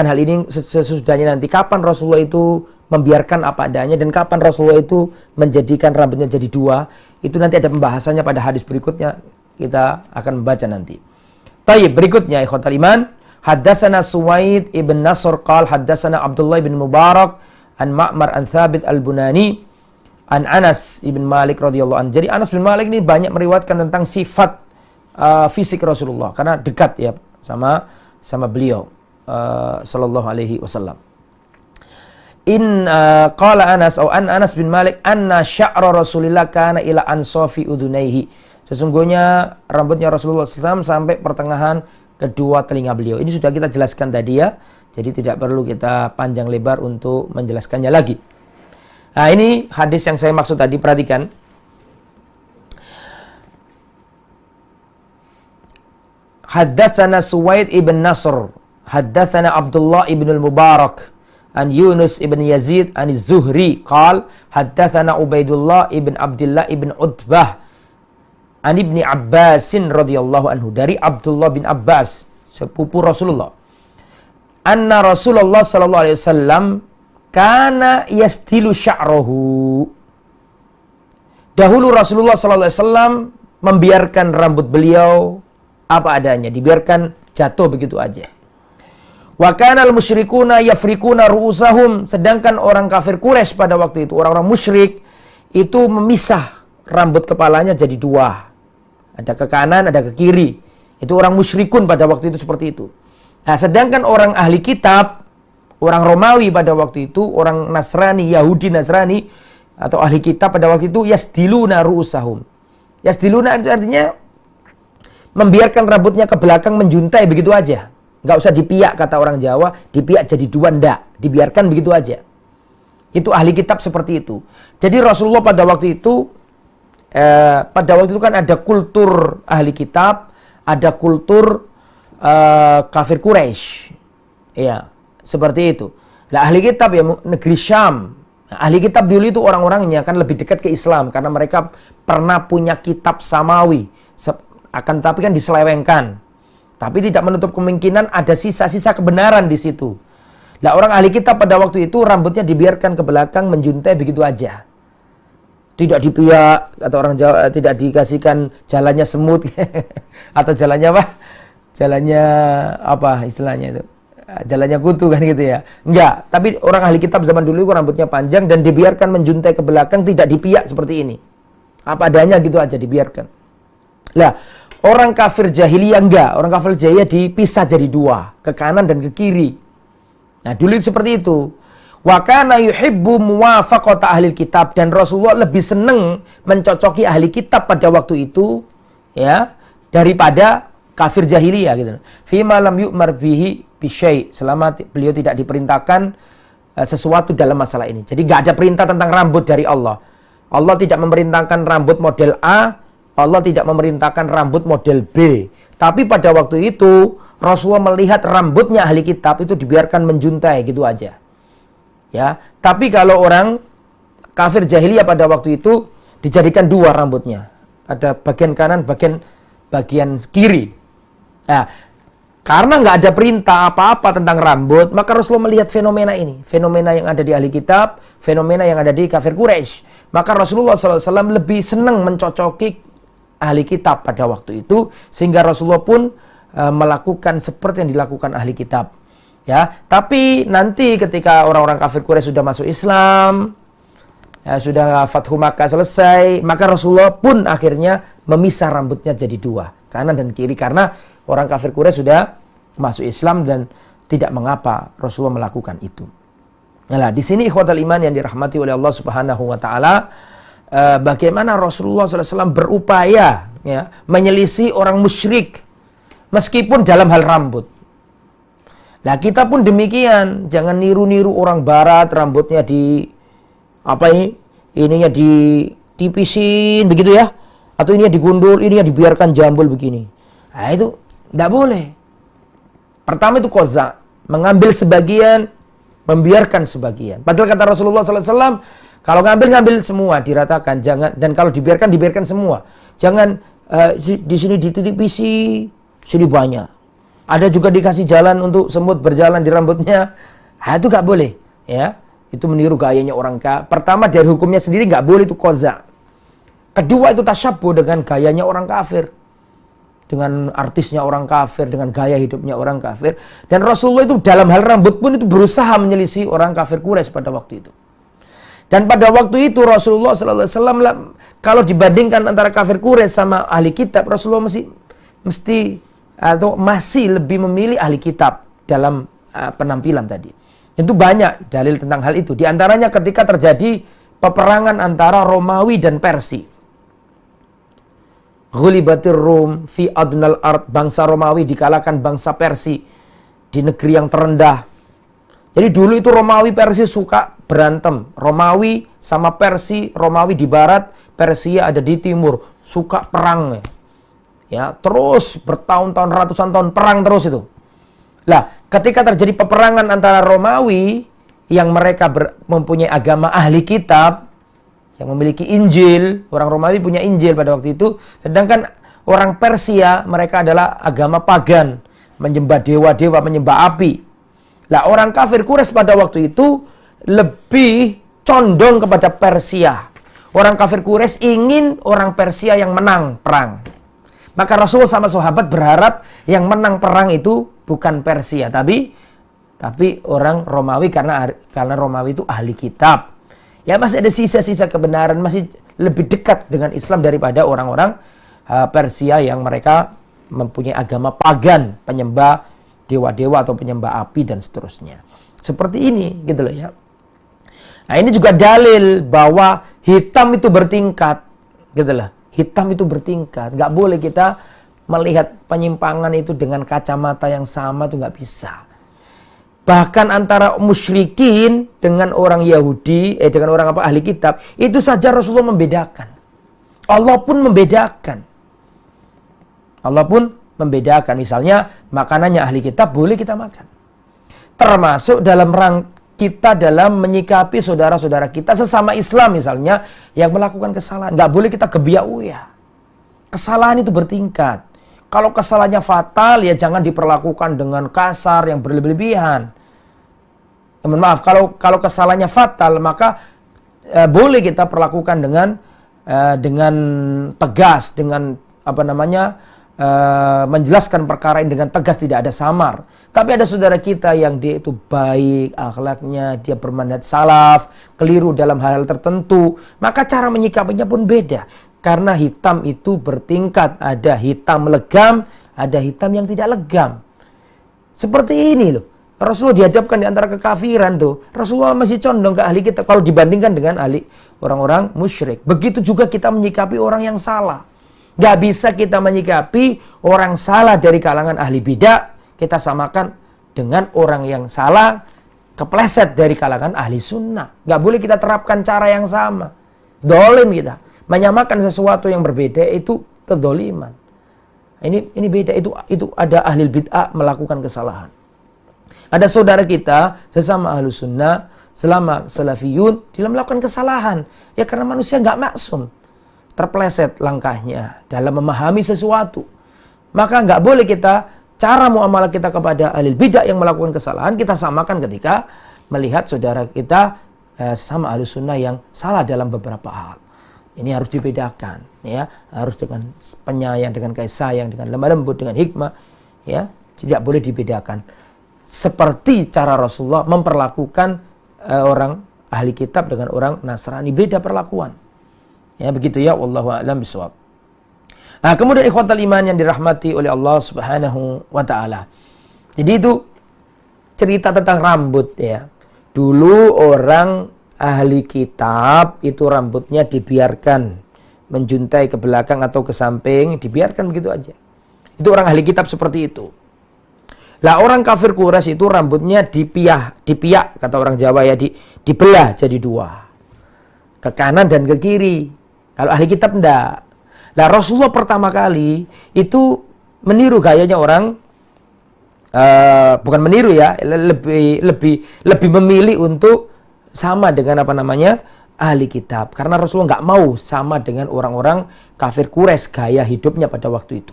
hal ini sesudahnya nanti kapan Rasulullah itu membiarkan apa adanya dan kapan Rasulullah itu menjadikan rambutnya jadi 2. Itu nanti ada pembahasannya pada hadis berikutnya, kita akan membaca nanti. Taib, berikutnya ikhwatal iman, haddatsana Suwaid ibn Nasr qal haddatsana Abdullah bin Mubarak an Ma'mar an Thabit al-Bunani an Anas ibn Malik radhiyallahu anhu. Jadi Anas bin Malik ini banyak meriwayatkan tentang sifat fisik Rasulullah karena dekat ya sama beliau sallallahu alaihi wasallam. Qala Anas an Anas bin Malik anna sya'ra Rasulillah kana ila ansafi udunaihi. Sesungguhnya rambutnya Rasulullah SAW sampai pertengahan kedua telinga beliau. Ini sudah kita jelaskan tadi ya. Jadi tidak perlu kita panjang lebar untuk menjelaskannya lagi. Nah, ini hadis yang saya maksud tadi, perhatikan. Haddatsana Suwaid ibn Nasr, haddatsana Abdullah ibn al-Mubarak an Yunus ibn Yazid an Zuhri qal haddatsana Ubaidullah ibn Abdullah ibn Utbah an Ibni Abbasin radhiyallahu anhu, dari Abdullah bin Abbas sepupu Rasulullah, anna Rasulullah sallallahu alaihi wasallam kana yastilu sya'rahu, Dahulu Rasulullah SAW membiarkan rambut beliau apa adanya, dibiarkan jatuh begitu aja. Wa kanal musyrikuna yafrikuna ru'usahum, sedangkan orang kafir Quraisy pada waktu itu, orang-orang musyrik itu memisah rambut kepalanya jadi dua. Ada ke kanan, ada ke kiri. Itu orang musyrikun pada waktu itu seperti itu. Nah, sedangkan orang ahli kitab, orang Romawi pada waktu itu, orang Nasrani, Yahudi Nasrani atau ahli kitab pada waktu itu yasdiluna ru'usahum. Yasdiluna itu artinya membiarkan rambutnya ke belakang menjuntai begitu aja. Nggak usah dipiak kata orang Jawa, dipiak jadi dua, ndak. Dibiarkan begitu aja. Itu ahli kitab seperti itu. Jadi Rasulullah pada waktu itu kan ada kultur ahli kitab, ada kultur kafir Quraisy. Ya, seperti itu. Nah, ahli kitab ya negeri Syam. Nah, ahli kitab dulu itu orang-orangnya kan lebih dekat ke Islam karena mereka pernah punya kitab samawi. Akan tapi kan diselewengkan. Tapi tidak menutup kemungkinan ada sisa-sisa kebenaran di situ. Nah, orang ahli kitab pada waktu itu rambutnya dibiarkan ke belakang menjuntai begitu aja. Tidak dipiak, atau orang Jawa tidak dikasihkan jalannya semut atau jalannya apa? Jalannya apa istilahnya itu? Jalannya kutu kan gitu ya. Enggak, tapi orang ahli kitab zaman dulu itu rambutnya panjang dan dibiarkan menjuntai ke belakang, tidak dipiak seperti ini. Apa adanya gitu aja dibiarkan. Lah, orang kafir jahiliyah enggak. Orang kafir jahiliyah dipisah jadi dua, ke kanan dan ke kiri. Nah, dulu itu seperti itu. Wa kana yuhibbu muwafaqata ahli kitab, dan Rasulullah lebih senang mencocoki ahli kitab pada waktu itu ya daripada kafir jahiliyah gitu. Fi ma lam yu'mar bihi bisyai, selama beliau tidak diperintahkan sesuatu dalam masalah ini. Jadi nggak ada perintah tentang rambut dari Allah. Allah tidak memerintahkan rambut model A, Allah tidak memerintahkan rambut model B. Tapi pada waktu itu Rasulullah melihat rambutnya ahli kitab itu dibiarkan menjuntai gitu aja. Ya, tapi kalau orang kafir jahiliyah pada waktu itu dijadikan dua rambutnya. Ada bagian kanan, bagian kiri. Nah, karena nggak ada perintah apa-apa tentang rambut, maka Rasulullah melihat fenomena ini. Fenomena yang ada di ahli kitab, fenomena yang ada di kafir Quraisy. Maka Rasulullah SAW lebih senang mencocoki ahli kitab pada waktu itu. Sehingga Rasulullah pun melakukan seperti yang dilakukan ahli kitab. Ya, tapi nanti ketika orang-orang kafir Quraisy sudah masuk Islam, ya, sudah Fathu Makkah selesai, maka Rasulullah pun akhirnya memisah rambutnya jadi dua, kanan dan kiri, karena orang kafir Quraisy sudah masuk Islam dan tidak mengapa Rasulullah melakukan itu. Nah, di sini ikhwatal iman yang dirahmati oleh Allah Subhanahu wa taala, bagaimana Rasulullah SAW berupaya ya menyelisih orang musyrik meskipun dalam hal rambut. Nah, kita pun demikian, jangan niru-niru orang barat, rambutnya di apa ini? Ininya ditipisin begitu ya. Atau ininya digundul, ininya dibiarkan jambul begini. Nah, itu tidak boleh. Pertama itu qaza, mengambil sebagian, membiarkan sebagian. Padahal kata Rasulullah SAW, kalau ngambil semua, diratakan, jangan, dan kalau dibiarkan semua. Jangan di sini ditipisi, sini banyak. Ada juga dikasih jalan untuk semut berjalan di rambutnya. Nah, itu nggak boleh, ya. Itu meniru gayanya orang kafir. Pertama dari hukumnya sendiri nggak boleh itu qaza. Kedua itu tasyabbuh dengan gayanya orang kafir, dengan artisnya orang kafir, dengan gaya hidupnya orang kafir. Dan Rasulullah itu dalam hal rambut pun itu berusaha menyelisih orang kafir Quraisy pada waktu itu. Dan pada waktu itu Rasulullah SAW, kalau dibandingkan antara kafir Quraisy sama ahli kitab, Rasulullah masih lebih memilih ahli kitab dalam penampilan tadi. Itu banyak dalil tentang hal itu. Di antaranya ketika terjadi peperangan antara Romawi dan Persia. Ghulibatir Rum fi adnal ard, bangsa Romawi dikalahkan bangsa Persia di negeri yang terendah. Jadi dulu itu Romawi Persia suka berantem. Romawi sama Persia, Romawi di barat, Persia ada di timur, suka perang. Ya, terus bertahun-tahun, ratusan tahun perang terus itu. Lah, ketika terjadi peperangan antara Romawi yang mereka mempunyai agama ahli kitab, yang memiliki Injil, orang Romawi punya Injil pada waktu itu, sedangkan orang Persia mereka adalah agama pagan, menyembah dewa-dewa, menyembah api. Lah, orang kafir Quraisy pada waktu itu lebih condong kepada Persia. Orang kafir Quraisy ingin orang Persia yang menang perang. Maka Rasul sama sahabat berharap yang menang perang itu bukan Persia, tapi orang Romawi, karena Romawi itu ahli kitab. Ya masih ada sisa-sisa kebenaran, masih lebih dekat dengan Islam daripada orang-orang Persia yang mereka mempunyai agama pagan, penyembah dewa-dewa atau penyembah api dan seterusnya. Seperti ini gitu loh ya. Nah, ini juga dalil bahwa hitam itu bertingkat gitu loh. Hitam itu bertingkat. Nggak boleh kita melihat penyimpangan itu dengan kacamata yang sama, itu nggak bisa. Bahkan antara musyrikin dengan orang Yahudi, dengan orang ahli kitab, itu saja Rasulullah membedakan. Allah pun membedakan. Allah pun membedakan. Misalnya makanannya ahli kitab boleh kita makan. Termasuk dalam kita dalam menyikapi saudara-saudara kita sesama Islam misalnya yang melakukan kesalahan. Nggak boleh kita gebiak-uya. Kesalahan itu bertingkat. Kalau kesalahannya fatal ya jangan diperlakukan dengan kasar yang berlebihan. Maaf, kalau kesalahannya fatal maka boleh kita perlakukan dengan tegas, dengan menjelaskan perkara ini dengan tegas, tidak ada samar. Tapi ada saudara kita yang dia itu baik akhlaknya, dia bermanhaj salaf, keliru dalam hal-hal tertentu, maka cara menyikapinya pun beda. Karena hitam itu bertingkat, ada hitam legam, ada hitam yang tidak legam. Seperti ini loh. Rasulullah dihadapkan di antara kekafiran tuh. Rasulullah masih condong ke ahli kitab kalau dibandingkan dengan ahli orang-orang musyrik. Begitu juga kita menyikapi orang yang salah. Gak bisa kita menyikapi orang salah dari kalangan ahli bidah kita samakan dengan orang yang salah kepleset dari kalangan ahli sunnah. Gak boleh kita terapkan cara yang sama. Dolim kita. Menyamakan sesuatu yang berbeda itu kedoliman. Ini beda. Itu ada ahli bid'ah melakukan kesalahan. Ada saudara kita sesama ahli sunnah, selama salafiyun, dia melakukan kesalahan. Ya karena manusia gak maksum. Terpleset langkahnya dalam memahami sesuatu. Maka nggak boleh kita, cara muamalah kita kepada ahli bidah yang melakukan kesalahan, kita samakan ketika melihat saudara kita sama ahli sunnah yang salah dalam beberapa hal. Ini harus dibedakan, ya, harus dengan penyayang, dengan kasih sayang, dengan lemah lembut, dengan hikmah, ya, tidak boleh dibedakan. Seperti cara Rasulullah memperlakukan orang ahli kitab dengan orang Nasrani, beda perlakuan. Ya begitu ya, wallahu a'lam bishawab. Nah, kemudian ikhwatal iman yang dirahmati oleh Allah Subhanahu wa taala. Jadi itu cerita tentang rambut ya. Dulu orang ahli kitab itu rambutnya dibiarkan menjuntai ke belakang atau ke samping, dibiarkan begitu aja. Itu orang ahli kitab seperti itu. Lah orang kafir Quraisy itu rambutnya dipiak kata orang Jawa ya, dibelah jadi dua. Ke kanan dan ke kiri. Kalau ahli kitab enggak. Nah Rasulullah pertama kali itu meniru gayanya orang, bukan meniru ya, lebih memilih untuk sama dengan ahli kitab. Karena Rasulullah nggak mau sama dengan orang-orang kafir Quraisy gaya hidupnya pada waktu itu.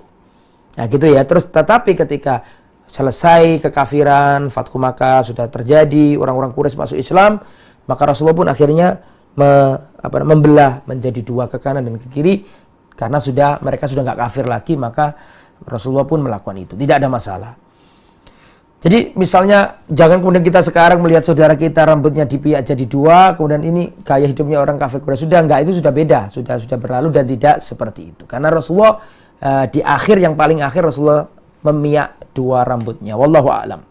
Nah gitu ya. Terus tetapi ketika selesai kekafiran, Fathu Makkah sudah terjadi, orang-orang Quraisy masuk Islam, maka Rasulullah pun akhirnya membelah menjadi dua ke kanan dan ke kiri karena mereka sudah nggak kafir lagi, maka Rasulullah pun melakukan itu, tidak ada masalah. Jadi misalnya jangan kemudian kita sekarang melihat saudara kita rambutnya dipiak jadi dua, kemudian ini gaya hidupnya orang kafir Quraisy, sudah enggak, itu sudah beda, sudah berlalu dan tidak seperti itu. Karena Rasulullah di akhir, yang paling akhir Rasulullah memiak dua rambutnya, wallahu a'lam.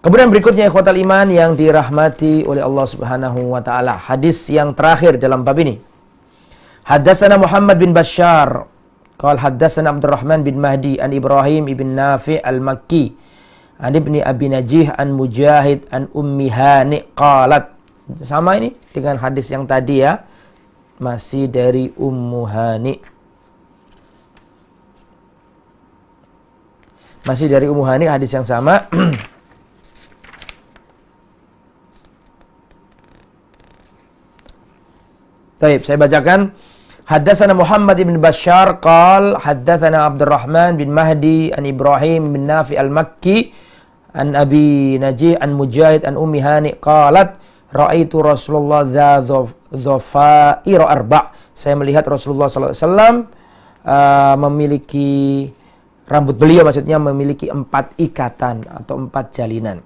Kemudian berikutnya ikhwatal iman yang dirahmati oleh Allah Subhanahu wa taala. Hadis yang terakhir dalam bab ini. Haddatsana Muhammad bin Bashar, qala haddatsana Abdurrahman bin Mahdi an Ibrahim ibn Nafi' al-Makki an ibni Abi Najih an Mujahid an Ummi Hani qalat. Sama ini dengan hadis yang tadi ya. Masih dari Ummu Hani. Masih dari Ummu Hani, hadis yang sama. Baik, saya bacakan. Haddatsana Muhammad bin Bashar qal haddatsana Abdurrahman bin Mahdi an Ibrahim bin Nafi al-Makki an Abi Najih an Mujahid an Ummi Hani qalat Ra'aitu Rasulullah dhafa'ir arba'. Saya melihat Rasulullah sallallahu alaihi wasallam memiliki rambut beliau, maksudnya memiliki 4 ikatan atau 4 jalinan.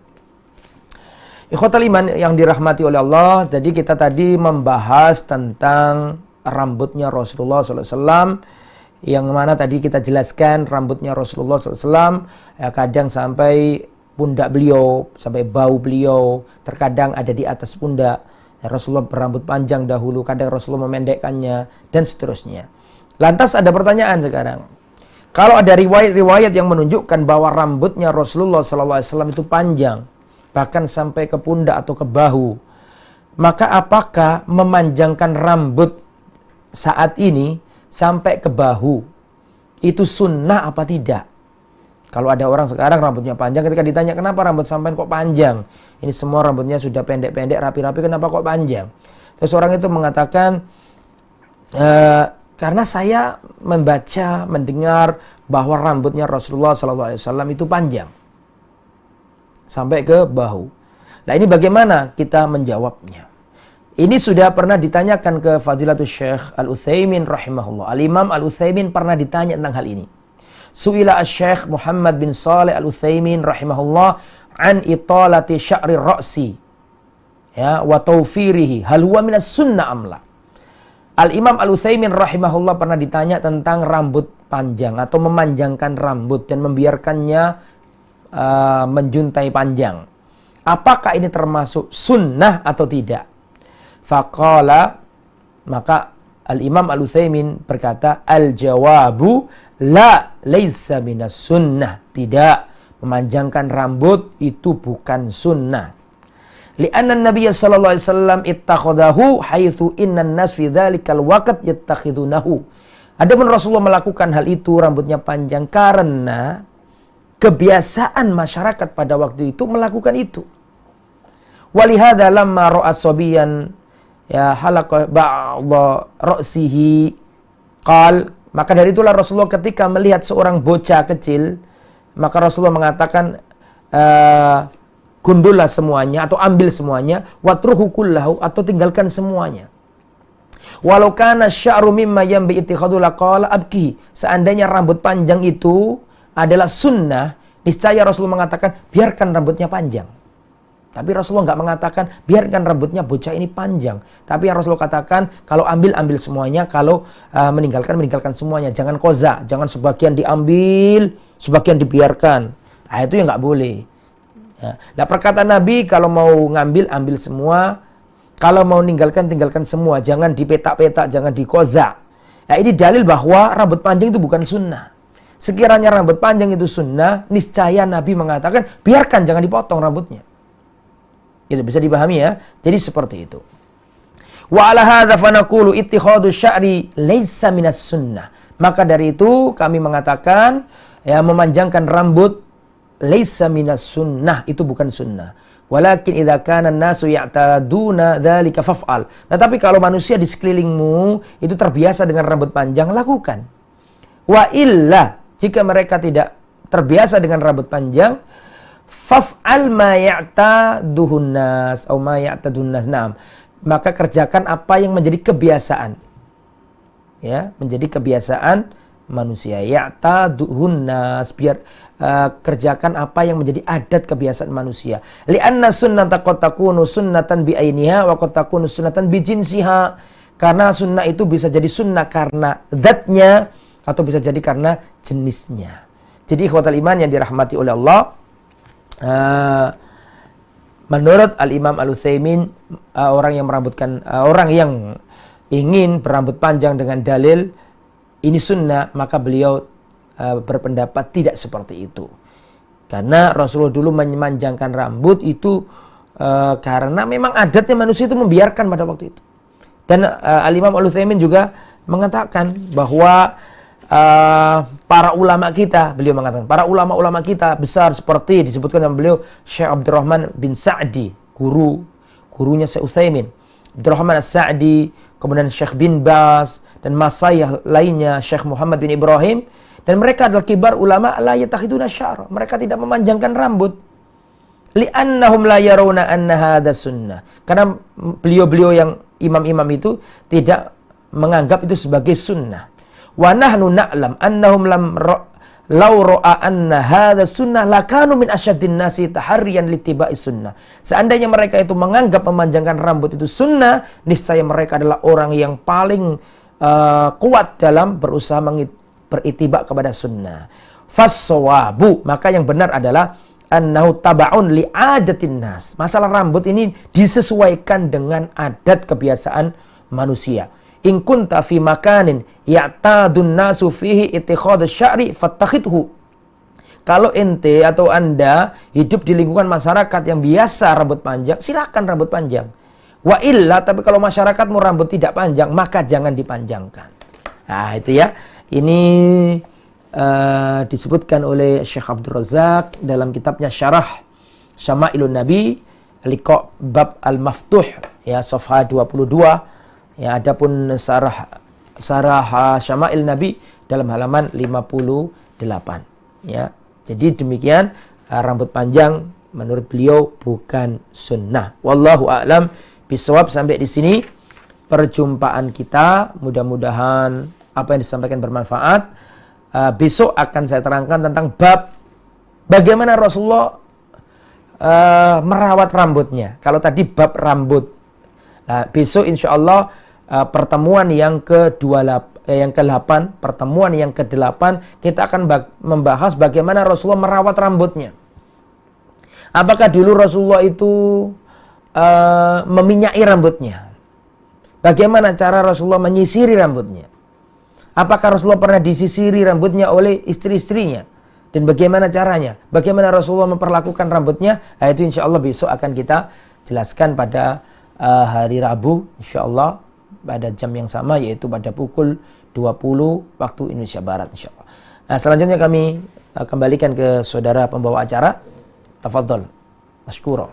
Ikhwatal iman yang dirahmati oleh Allah, jadi kita tadi membahas tentang rambutnya Rasulullah sallallahu alaihi wasallam, yang mana tadi kita jelaskan rambutnya Rasulullah sallallahu alaihi wasallam ya, kadang sampai pundak beliau, sampai bau beliau, terkadang ada di atas pundak. Ya, Rasulullah berambut panjang dahulu, kadang Rasulullah memendekkannya, dan seterusnya. Lantas ada pertanyaan sekarang. Kalau ada riwayat-riwayat yang menunjukkan bahwa rambutnya Rasulullah SAW itu panjang, bahkan sampai ke pundak atau ke bahu, maka apakah memanjangkan rambut saat ini sampai ke bahu itu sunnah apa tidak? Kalau ada orang sekarang rambutnya panjang, ketika ditanya kenapa rambut sampean kok panjang? Ini semua rambutnya sudah pendek-pendek, rapi-rapi, kenapa kok panjang? Terus orang itu mengatakan, karena saya membaca, mendengar bahwa rambutnya Rasulullah SAW itu panjang sampai ke bahu. Nah ini bagaimana kita menjawabnya? Ini sudah pernah ditanyakan ke Fadilatul Syekh Al-Utsaimin rahimahullah. Al-Imam Al-Utsaimin pernah ditanya tentang hal ini. Su'ila Syekh Muhammad bin Shalih Al-Utsaimin rahimahullah an italati sya'ri ra'si ya wa tawfirihi hal huwa minas sunnah amla. Al-Imam Al-Utsaimin rahimahullah pernah ditanya tentang rambut panjang atau memanjangkan rambut dan membiarkannya menjuntai panjang. Apakah ini termasuk sunnah atau tidak? Faqala, maka Al-Imam Al-Utsaimin berkata, al-jawabu la laisa minas sunnah. Tidak, memanjangkan rambut itu bukan sunnah. Li'anna Nabiya sallallahu alaihi wasallam ittakhadahu haitsu innan nas fi dzalikal waqt yattakhidunahu. Adapun Rasulullah melakukan hal itu, rambutnya panjang, karena kebiasaan masyarakat pada waktu itu melakukan itu. Walihada lamma ra'a sabiyan ya halaqa ba'dha ra'sihi qal, maka dari itulah Rasulullah ketika melihat seorang bocah kecil, maka Rasulullah mengatakan gundullah semuanya atau ambil semuanya, watruhu kullahu, atau tinggalkan semuanya. Walau kana sya'ru mimma yanbi ittikhadhu laqala abki, seandainya rambut panjang itu adalah sunnah, niscaya Rasulullah mengatakan biarkan rambutnya panjang. Tapi Rasulullah nggak mengatakan biarkan rambutnya bocah ini panjang. Tapi yang Rasulullah katakan kalau ambil semuanya, kalau meninggalkan semuanya. Jangan koza, jangan sebagian diambil, sebagian dibiarkan. Nah, itu yang nggak boleh. Ya. Nah, perkataan Nabi kalau mau ngambil ambil semua, kalau mau tinggalkan semua. Jangan dipetak-petak, jangan dikoza. Nah, ini dalil bahwa rambut panjang itu bukan sunnah. Sekiranya rambut panjang itu sunnah, niscaya Nabi mengatakan biarkan, jangan dipotong rambutnya. Itu bisa dipahami ya. Jadi seperti itu. Wa ala hadza fa naqulu ittikhadhu sya'ri laisa minas sunnah. Maka dari itu kami mengatakan ya, memanjangkan rambut laisa minas sunnah, itu bukan sunnah. Walakin idza kana an-nasu ya'taduna dzalika faf'al. Tetapi kalau manusia di sekelilingmu itu terbiasa dengan rambut panjang, lakukan. Wa illa, jika mereka tidak terbiasa dengan rambut panjang, faf'al ma ya'taduhun nas atau ma ya'tadun nas. Naam. Maka kerjakan apa yang menjadi kebiasaan. Ya, menjadi kebiasaan manusia. Ya'taduhun nas, biar kerjakan apa yang menjadi adat kebiasaan manusia. Li'anna sunnata qad takunu sunnatan bi ainiha wa qad takunu sunnatan bi jinsiha. Karena sunnah itu bisa jadi sunnah karena zatnya atau bisa jadi karena jenisnya. Jadi ikhwatal iman yang dirahmati oleh Allah, menurut Al-Imam Al-Utsaimin, orang yang ingin berambut panjang dengan dalil ini sunnah, maka beliau berpendapat tidak seperti itu. Karena Rasulullah dulu memanjangkan rambut itu karena memang adatnya manusia itu membiarkan pada waktu itu. Dan Al-Imam Al-Utsaimin juga mengatakan bahwa para ulama kita, beliau mengatakan para ulama-ulama kita besar seperti disebutkan dengan beliau Syekh Abdurrahman bin Sa'di, gurunya Syekh Utsaimin, Abdurrahman As-Sa'di, kemudian Syekh bin Baz dan masayikh lainnya Syekh Muhammad bin Ibrahim, dan mereka adalah kibar ulama la yatakhiduna sya'ra, mereka tidak memanjangkan rambut. Li'annahum la yarawna anna hadha sunnah. Karena beliau-beliau yang imam-imam itu tidak menganggap itu sebagai sunnah. Wa nahnu na'lam annahum law ra'a anna hadha sunnah lakanu min asyaddin nasi taharriyan littiba'i sunnah. Seandainya mereka itu menganggap memanjangkan rambut itu sunnah, niscaya mereka adalah orang yang paling kuat dalam berusaha beritibak kepada sunnah. Fassawabu, maka yang benar adalah annahu taba'un li'adatin nas. Masalah rambut ini disesuaikan dengan adat kebiasaan manusia. In kunta fi makanin ya'tadun nasu fihi ittikhadus sya'ri fattakhidhu. Kalau ente atau Anda hidup di lingkungan masyarakat yang biasa rambut panjang, silakan rambut panjang. Wa illa, tapi kalau masyarakatmu rambut tidak panjang, maka jangan dipanjangkan. Nah, itu ya. Ini disebutkan oleh Syekh Abdul Razak dalam kitabnya Syarah Syama'ilun Nabi Liqa' Bab Al-Maftuh ya safha 22 ya. Adapun Syarah Syama'il Nabi dalam halaman 58 ya. Jadi demikian, rambut panjang menurut beliau bukan sunnah. Wallahu a'lam bishawab. Sampai di sini perjumpaan kita, mudah-mudahan apa yang disampaikan bermanfaat. Besok akan saya terangkan tentang bab bagaimana Rasulullah merawat rambutnya. Kalau tadi bab rambut. Nah, besok insya Allah pertemuan yang ke-8, pertemuan yang ke-8 kita akan membahas bagaimana Rasulullah merawat rambutnya. Apakah dulu Rasulullah itu meminyaki rambutnya? Bagaimana cara Rasulullah menyisiri rambutnya? Apakah Rasulullah pernah disisiri rambutnya oleh istri-istrinya? Dan bagaimana caranya? Bagaimana Rasulullah memperlakukan rambutnya? Nah, itu insya Allah besok akan kita jelaskan pada hari Rabu. Insya Allah pada jam yang sama, yaitu pada pukul 20 waktu Indonesia Barat. Insya Allah. Nah, selanjutnya kami kembalikan ke saudara pembawa acara. Tafadhol, masykura.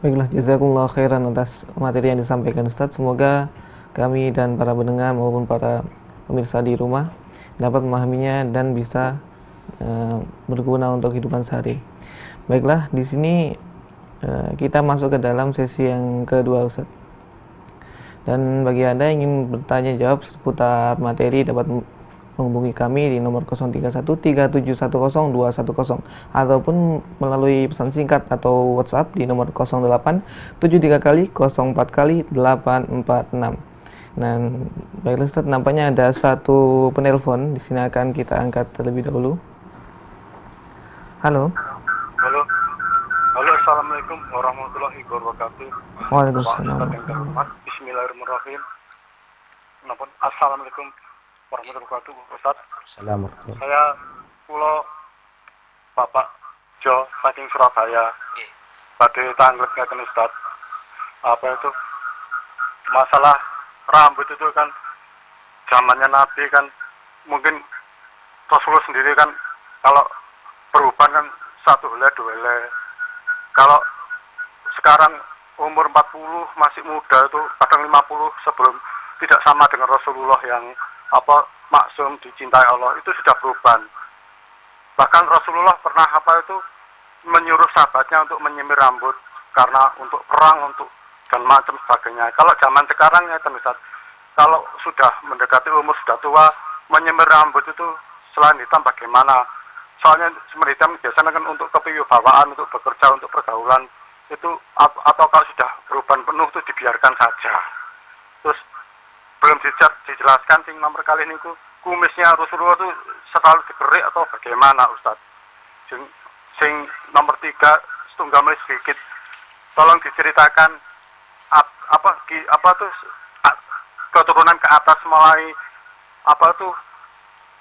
Baiklah, jazakumullah khairan atas materi yang disampaikan Ustadz. Semoga kami dan para pendengar maupun para pemirsa di rumah dapat memahaminya dan bisa berguna untuk kehidupan sehari. Baiklah, di sini kita masuk ke dalam sesi yang kedua, Ustaz. Dan bagi Anda yang ingin bertanya jawab seputar materi dapat menghubungi kami di nomor 0313710210 ataupun melalui pesan singkat atau WhatsApp di nomor 0873 04 846. Nah, baiklah Ustaz, nampaknya ada satu penelpon. Di sini akan kita angkat terlebih dahulu. Halo. Halo. Halo, assalamualaikum warahmatullahi wabarakatuh. Waalaikumsalam. Bismillahirrahmanirrahim. Assalamualaikum warahmatullahi wabarakatuh, Ustaz. Assalamualaikum. Saya kula Bapak Jo saking Surabaya. Badhe tangglet ngeten Ustaz. Apa itu? Masalah rambut itu kan zamannya Nabi kan, mungkin Rasulullah sendiri kan kalau perubahan kan 1 helai 2 helai. Kalau sekarang umur 40 masih muda, itu kadang 50 sebelum tidak sama dengan Rasulullah yang maksum dicintai Allah, itu sudah perubahan. Bahkan Rasulullah pernah menyuruh sahabatnya untuk menyemir rambut karena untuk perang, untuk dan macam sebagainya. Kalau zaman sekarang ya Ustaz, kalau sudah mendekati umur sudah tua, menyemir rambut itu selain hitam bagaimana? Soalnya semir hitam biasanya kan untuk kewibawaan, untuk bekerja, untuk pergaulan itu, atau kalau sudah perubahan penuh itu dibiarkan saja. Terus belum dijelaskan sing nomor kali ini kumisnya Rasulullah itu selalu digerik atau bagaimana Ustaz? Sing nomor 3 setunggal menit sedikit, tolong diceritakan keturunan ke atas mulai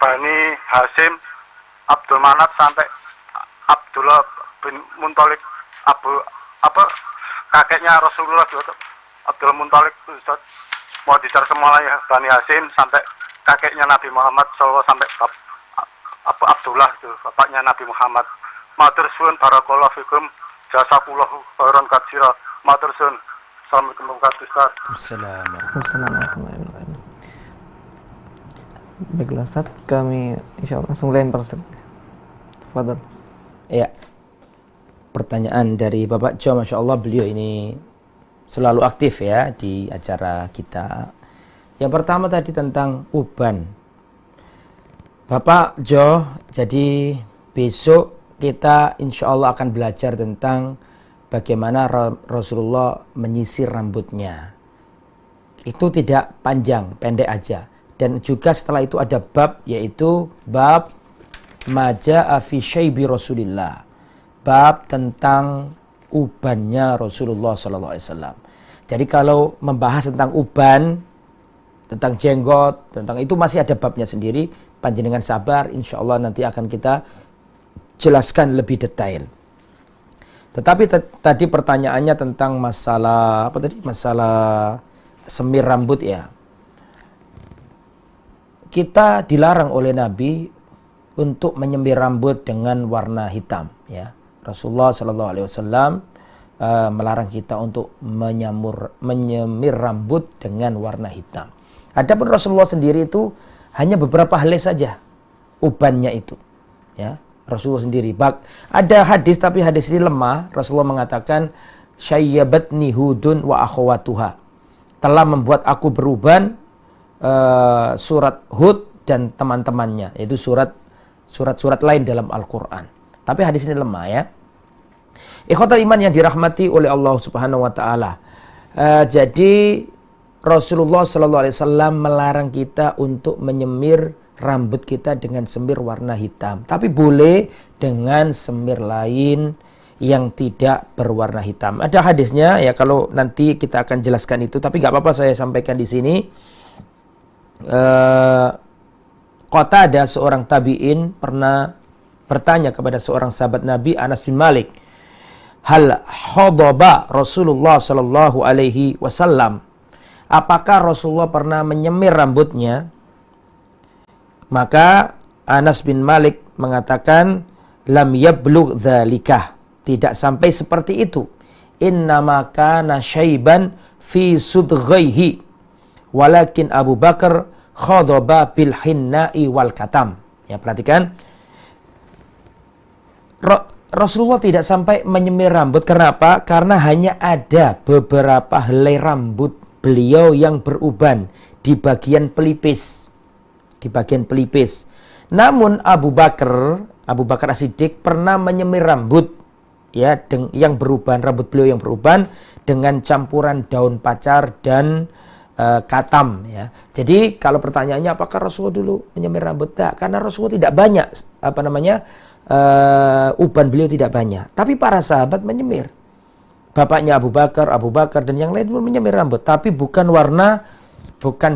Bani Hasim, Abdul Manaf sampai Abdullah bin Munthalib, kakeknya Rasulullah Abdul Munthalib itu Ustaz. Mau dicari mulai Bani Hasim sampai kakeknya Nabi Muhammad SAW sampai Abdullah itu bapaknya Nabi Muhammad. Matur suwun barakallahu fikum, jazakallahu khairan katsira. Matur suwun. Assalamualaikum warahmatullahi wabarakatuh. Assalamualaikum. Baiklah Ustaz, kami insyaallah langsung lempar Ustaz. Tafadhol. Ya. pertanyaan dari Bapak Jo. Masya Allah, beliau ini selalu aktif ya di acara kita. Yang pertama tadi tentang uban. Bapak Jo, jadi besok kita insya Allah akan belajar tentang bagaimana Rasulullah menyisir rambutnya. Itu tidak panjang, pendek aja. Dan juga setelah itu ada bab, yaitu bab Maja'a fi syaibi Rasulillah. Bab tentang ubannya Rasulullah SAW. Jadi kalau membahas tentang uban, tentang jenggot, tentang itu masih ada babnya sendiri. Panjenengan sabar, insya Allah nanti akan kita jelaskan lebih detail. Tetapi tadi pertanyaannya tentang masalah apa tadi? Masalah semir rambut ya. Kita dilarang oleh Nabi untuk menyemir rambut dengan warna hitam ya. Rasulullah SAW melarang kita untuk menyemir rambut dengan warna hitam. Adapun Rasulullah sendiri itu hanya beberapa helai saja ubannya itu ya. Rasulullah sendiri. Ada hadis tapi hadis ini lemah. Rasulullah mengatakan syayyabatni Hudun wa akhawatuha. Telah membuat aku beruban surat Hud dan teman-temannya, yaitu surat-surat lain dalam Al-Qur'an. Tapi hadis ini lemah ya. Ikhwatul iman yang dirahmati oleh Allah Subhanahu wa taala. Jadi Rasulullah sallallahu alaihi wasallam melarang kita untuk menyemir rambut kita dengan semir warna hitam. Tapi boleh dengan semir lain yang tidak berwarna hitam. Ada hadisnya ya, kalau nanti kita akan jelaskan itu, tapi nggak apa-apa saya sampaikan di sini. Qatadah seorang tabi'in pernah bertanya kepada seorang sahabat Nabi, Anas bin Malik, hal khadaba Rasulullah sallallahu alaihi wasallam, apakah Rasulullah pernah menyemir rambutnya? Maka Anas bin Malik mengatakan, lam yablugh dzalikah, tidak sampai seperti itu. Innama kana syaiban fi sudghaihi, walakin Abu Bakar khadaba bil hinna'i wal katam. Ya, perhatikan. Rasulullah tidak sampai menyemir rambut. Karena apa? Karena hanya ada beberapa helai rambut beliau yang beruban di bagian pelipis. Di bagian pelipis. Namun Abu Bakar As-Siddiq pernah menyemir rambut ya, yang beruban, rambut beliau yang beruban dengan campuran daun pacar dan katam ya. Jadi kalau pertanyaannya apakah Rasulullah dulu menyemir rambut? Tidak, karena Rasulullah tidak banyak uban beliau tidak banyak. Tapi para sahabat menyemir. Bapaknya Abu Bakar dan yang lain pun menyemir rambut, tapi bukan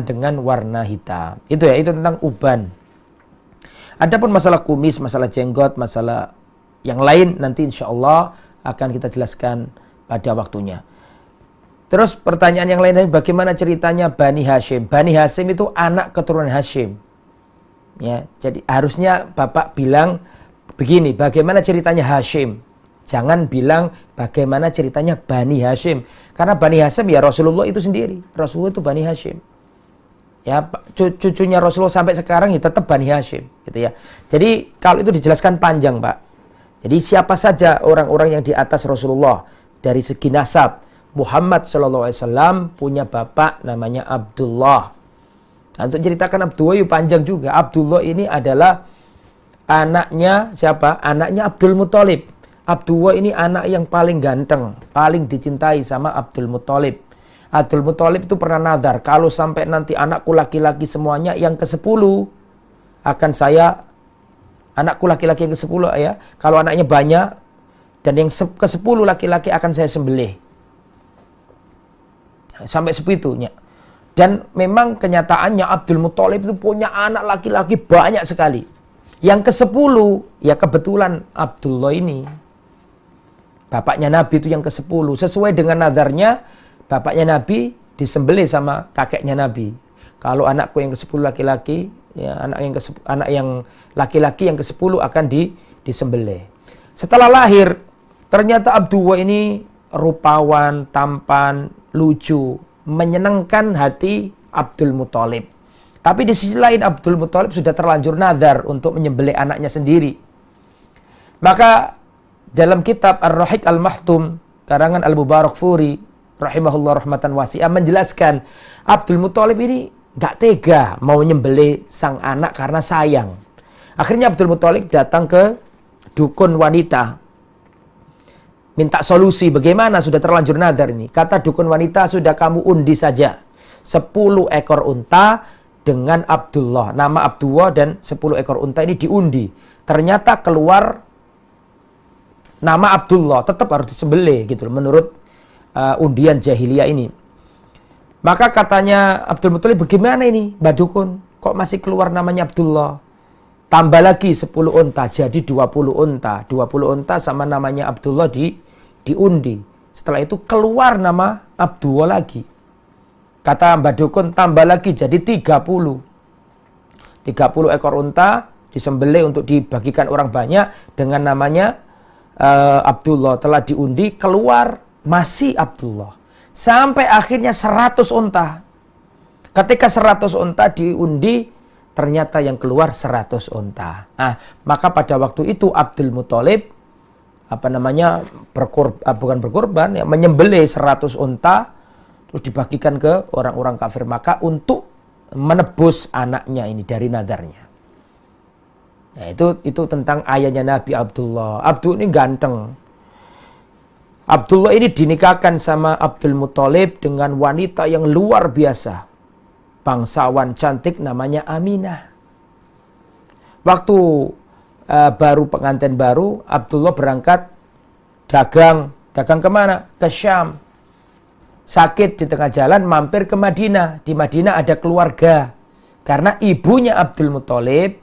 dengan warna hitam. Itu ya, itu tentang uban. Adapun masalah kumis, masalah jenggot, masalah yang lain nanti insya Allah akan kita jelaskan pada waktunya. Terus pertanyaan yang lain, bagaimana ceritanya Bani Hashim? Bani Hashim itu anak keturunan Hashim. Ya, jadi harusnya Bapak bilang begini, bagaimana ceritanya Hashim? Jangan bilang bagaimana ceritanya Bani Hashim. Karena Bani Hashim ya Rasulullah itu sendiri. Rasulullah itu Bani Hashim. Ya, cucunya Rasulullah sampai sekarang ya tetap Bani Hashim, gitu ya. Jadi kalau itu dijelaskan panjang, Pak. Jadi siapa saja orang-orang yang di atas Rasulullah dari segi nasab. Muhammad SAW punya bapak namanya Abdullah. Nah, untuk ceritakan Abdullah itu panjang juga. Abdullah ini adalah anaknya siapa? Anaknya Abdul Muthalib. Abdullah ini anak yang paling ganteng, paling dicintai sama Abdul Muthalib. Abdul Muthalib itu pernah nadar, kalau sampai nanti anakku laki-laki semuanya yang ke-10 akan saya, anakku laki-laki yang ke-10 ya, kalau anaknya banyak dan yang ke-10 laki-laki akan saya sembelih. Sampai sebegitunya. Dan memang kenyataannya Abdul Muthalib itu punya anak laki-laki banyak sekali. Yang ke-10 ya kebetulan Abdullah ini, bapaknya Nabi itu yang ke-10. Sesuai dengan nadarnya, bapaknya Nabi disembelih sama kakeknya Nabi. Kalau anakku yang ke-10 laki-laki, ya anak yang laki-laki yang ke-10 akan disembelih. Setelah lahir, ternyata Abdullah ini rupawan, tampan, lucu, menyenangkan hati Abdul Muthalib. Tapi di sisi lain Abdul Muthalib sudah terlanjur nazar untuk menyembelih anaknya sendiri. Maka dalam kitab Ar-Rahiq Al-Mahtum karangan Al-Mubarakfuri rahimahullah rahmatan wasi'ah menjelaskan Abdul Muthalib ini nggak tega mau nyembelih sang anak karena sayang. Akhirnya Abdul Muthalib datang ke dukun wanita minta solusi bagaimana, sudah terlanjur nazar ini. Kata dukun wanita, sudah kamu undi saja 10 ekor unta dengan Abdullah, nama Abdullah, dan 10 ekor unta ini diundi. Ternyata keluar nama Abdullah, tetap harus disembelih gitu menurut undian jahiliyah ini. Maka katanya Abdul Muthalib, bagaimana ini Mbak Dukun, kok masih keluar namanya Abdullah? Tambah lagi 10 unta, jadi 20 unta. 20 unta sama namanya Abdullah diundi. Setelah itu keluar nama Abdullah lagi. Kata Mbak Dukun, tambah lagi jadi 30. 30 ekor unta disembelih untuk dibagikan orang banyak dengan namanya Abdullah. Telah diundi, keluar masih Abdullah. Sampai akhirnya 100 unta. Ketika 100 unta diundi, ternyata yang keluar 100 unta. Nah, maka pada waktu itu Abdul Muthalib bukan berkorban, ya, menyembelih 100 unta terus dibagikan ke orang-orang kafir Makkah untuk menebus anaknya ini dari nadarnya. Nah, itu tentang ayahnya Nabi Abdullah. Abdul ini ganteng. Abdullah ini dinikahkan sama Abdul Muthalib dengan wanita yang luar biasa. Bangsawan cantik namanya Aminah. Waktu baru pengantin baru, Abdullah berangkat dagang kemana? Ke Syam. Sakit di tengah jalan, mampir ke Madinah. Di Madinah ada keluarga. Karena ibunya Abdul Muthalib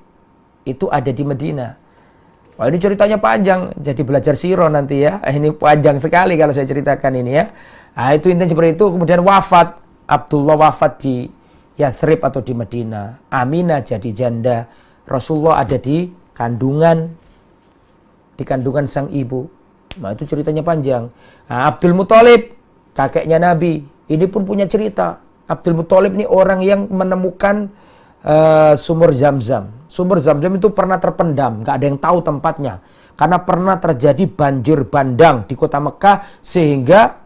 itu ada di Madinah. Wah, ini ceritanya panjang, jadi belajar sirah nanti ya. Ini panjang sekali kalau saya ceritakan ini ya. Nah, itu intinya seperti itu. Kemudian wafat, Abdullah wafat di Yathrib atau di Madinah. Aminah jadi janda. Rasulullah ada di kandungan sang ibu. Nah, itu ceritanya panjang. Nah, Abdul Muthalib, kakeknya Nabi, ini pun punya cerita. Abdul Muthalib ini orang yang menemukan sumur Zamzam. Sumur Zamzam itu pernah terpendam, nggak ada yang tahu tempatnya. Karena pernah terjadi banjir bandang di kota Mekah, sehingga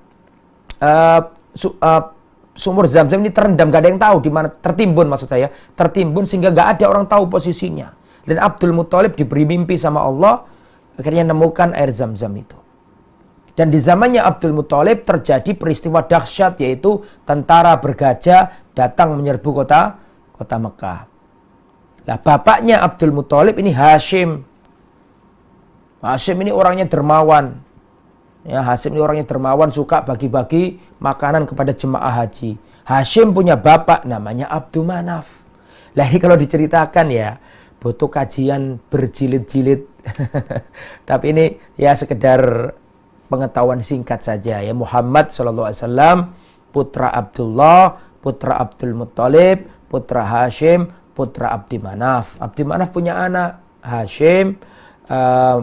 sumur Zamzam ini terendam, nggak ada yang tahu di mana, tertimbun maksud saya, tertimbun sehingga nggak ada orang tahu posisinya. Dan Abdul Muthalib diberi mimpi sama Allah, akhirnya nemukan air Zamzam itu. Dan di zamannya Abdul Muthalib terjadi peristiwa dahsyat, yaitu tentara bergajah datang menyerbu kota Mekah. Nah, bapaknya Abdul Muthalib ini Hashim. Hashim ini orangnya dermawan. Ya, Hashim ini orangnya dermawan, suka bagi-bagi makanan kepada jemaah haji. Hashim punya bapak namanya Abdul Manaf. Lah, ini kalau diceritakan ya butuh kajian berjilid-jilid. Tapi ini ya sekedar pengetahuan singkat saja ya. Muhammad SAW, putra Abdullah, putra Abdul Muthalib, putra Hashim, putra Abdi Manaf. Abdi Manaf punya anak Hashim,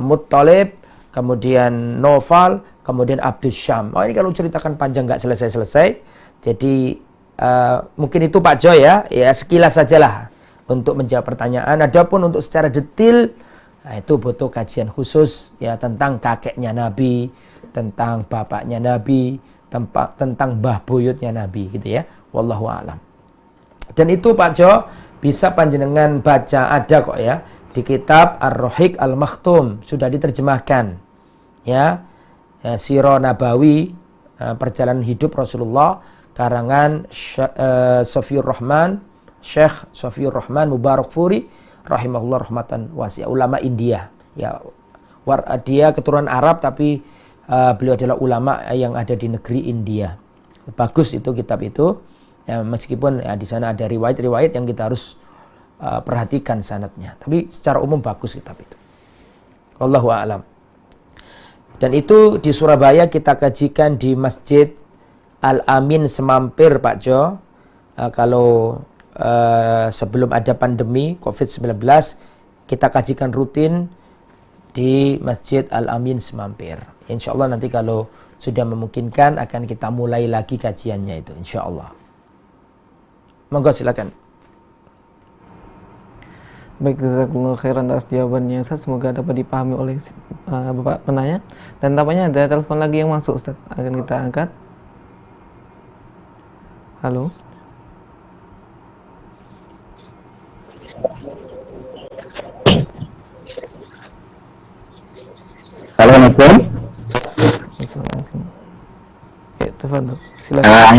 Muttalib, kemudian Nofal, kemudian Abdus Syam. Oh, ini kalau ceritakan panjang nggak selesai-selesai. Jadi mungkin itu Pak Jo ya sekilas sajalah untuk menjawab pertanyaan. Adapun untuk secara detail, nah, itu butuh kajian khusus ya tentang kakeknya Nabi, tentang bapaknya Nabi, tentang mbah buyutnya Nabi gitu ya. Wallahu a'lam. Dan itu Pak Jo bisa panjenengan baca, ada kok ya di kitab Ar-Rahiq Al-Mahtum, sudah diterjemahkan ya, Sirah Nabawi, perjalanan hidup Rasulullah, karangan Syekh Sofiur Rahman Mubarakfuri rahimahullah rahmatan wasi'ah, ulama India ya. Dia keturunan Arab tapi beliau adalah ulama yang ada di negeri India. Bagus itu kitab itu. Ya, meskipun ya, di sana ada riwayat-riwayat yang kita harus perhatikan sanadnya, tapi secara umum bagus kitab itu. Wallahu a'lam. Dan itu di Surabaya kita kajikan di Masjid Al-Amin Semampir Pak Jo. Kalau sebelum ada pandemi COVID-19 kita kajikan rutin di Masjid Al-Amin Semampir. Insya Allah nanti kalau sudah memungkinkan akan kita mulai lagi kajiannya itu, insya Allah. Monggo silakan. Baik, jazakallahu khairan atas jawabannya Ustaz. Semoga dapat dipahami oleh Bapak penanya. Dan tampaknya ada telepon lagi yang masuk Ustaz. Akan kita angkat. Halo. Assalamualaikum. Assalamualaikum. Tafadhol. Silakan.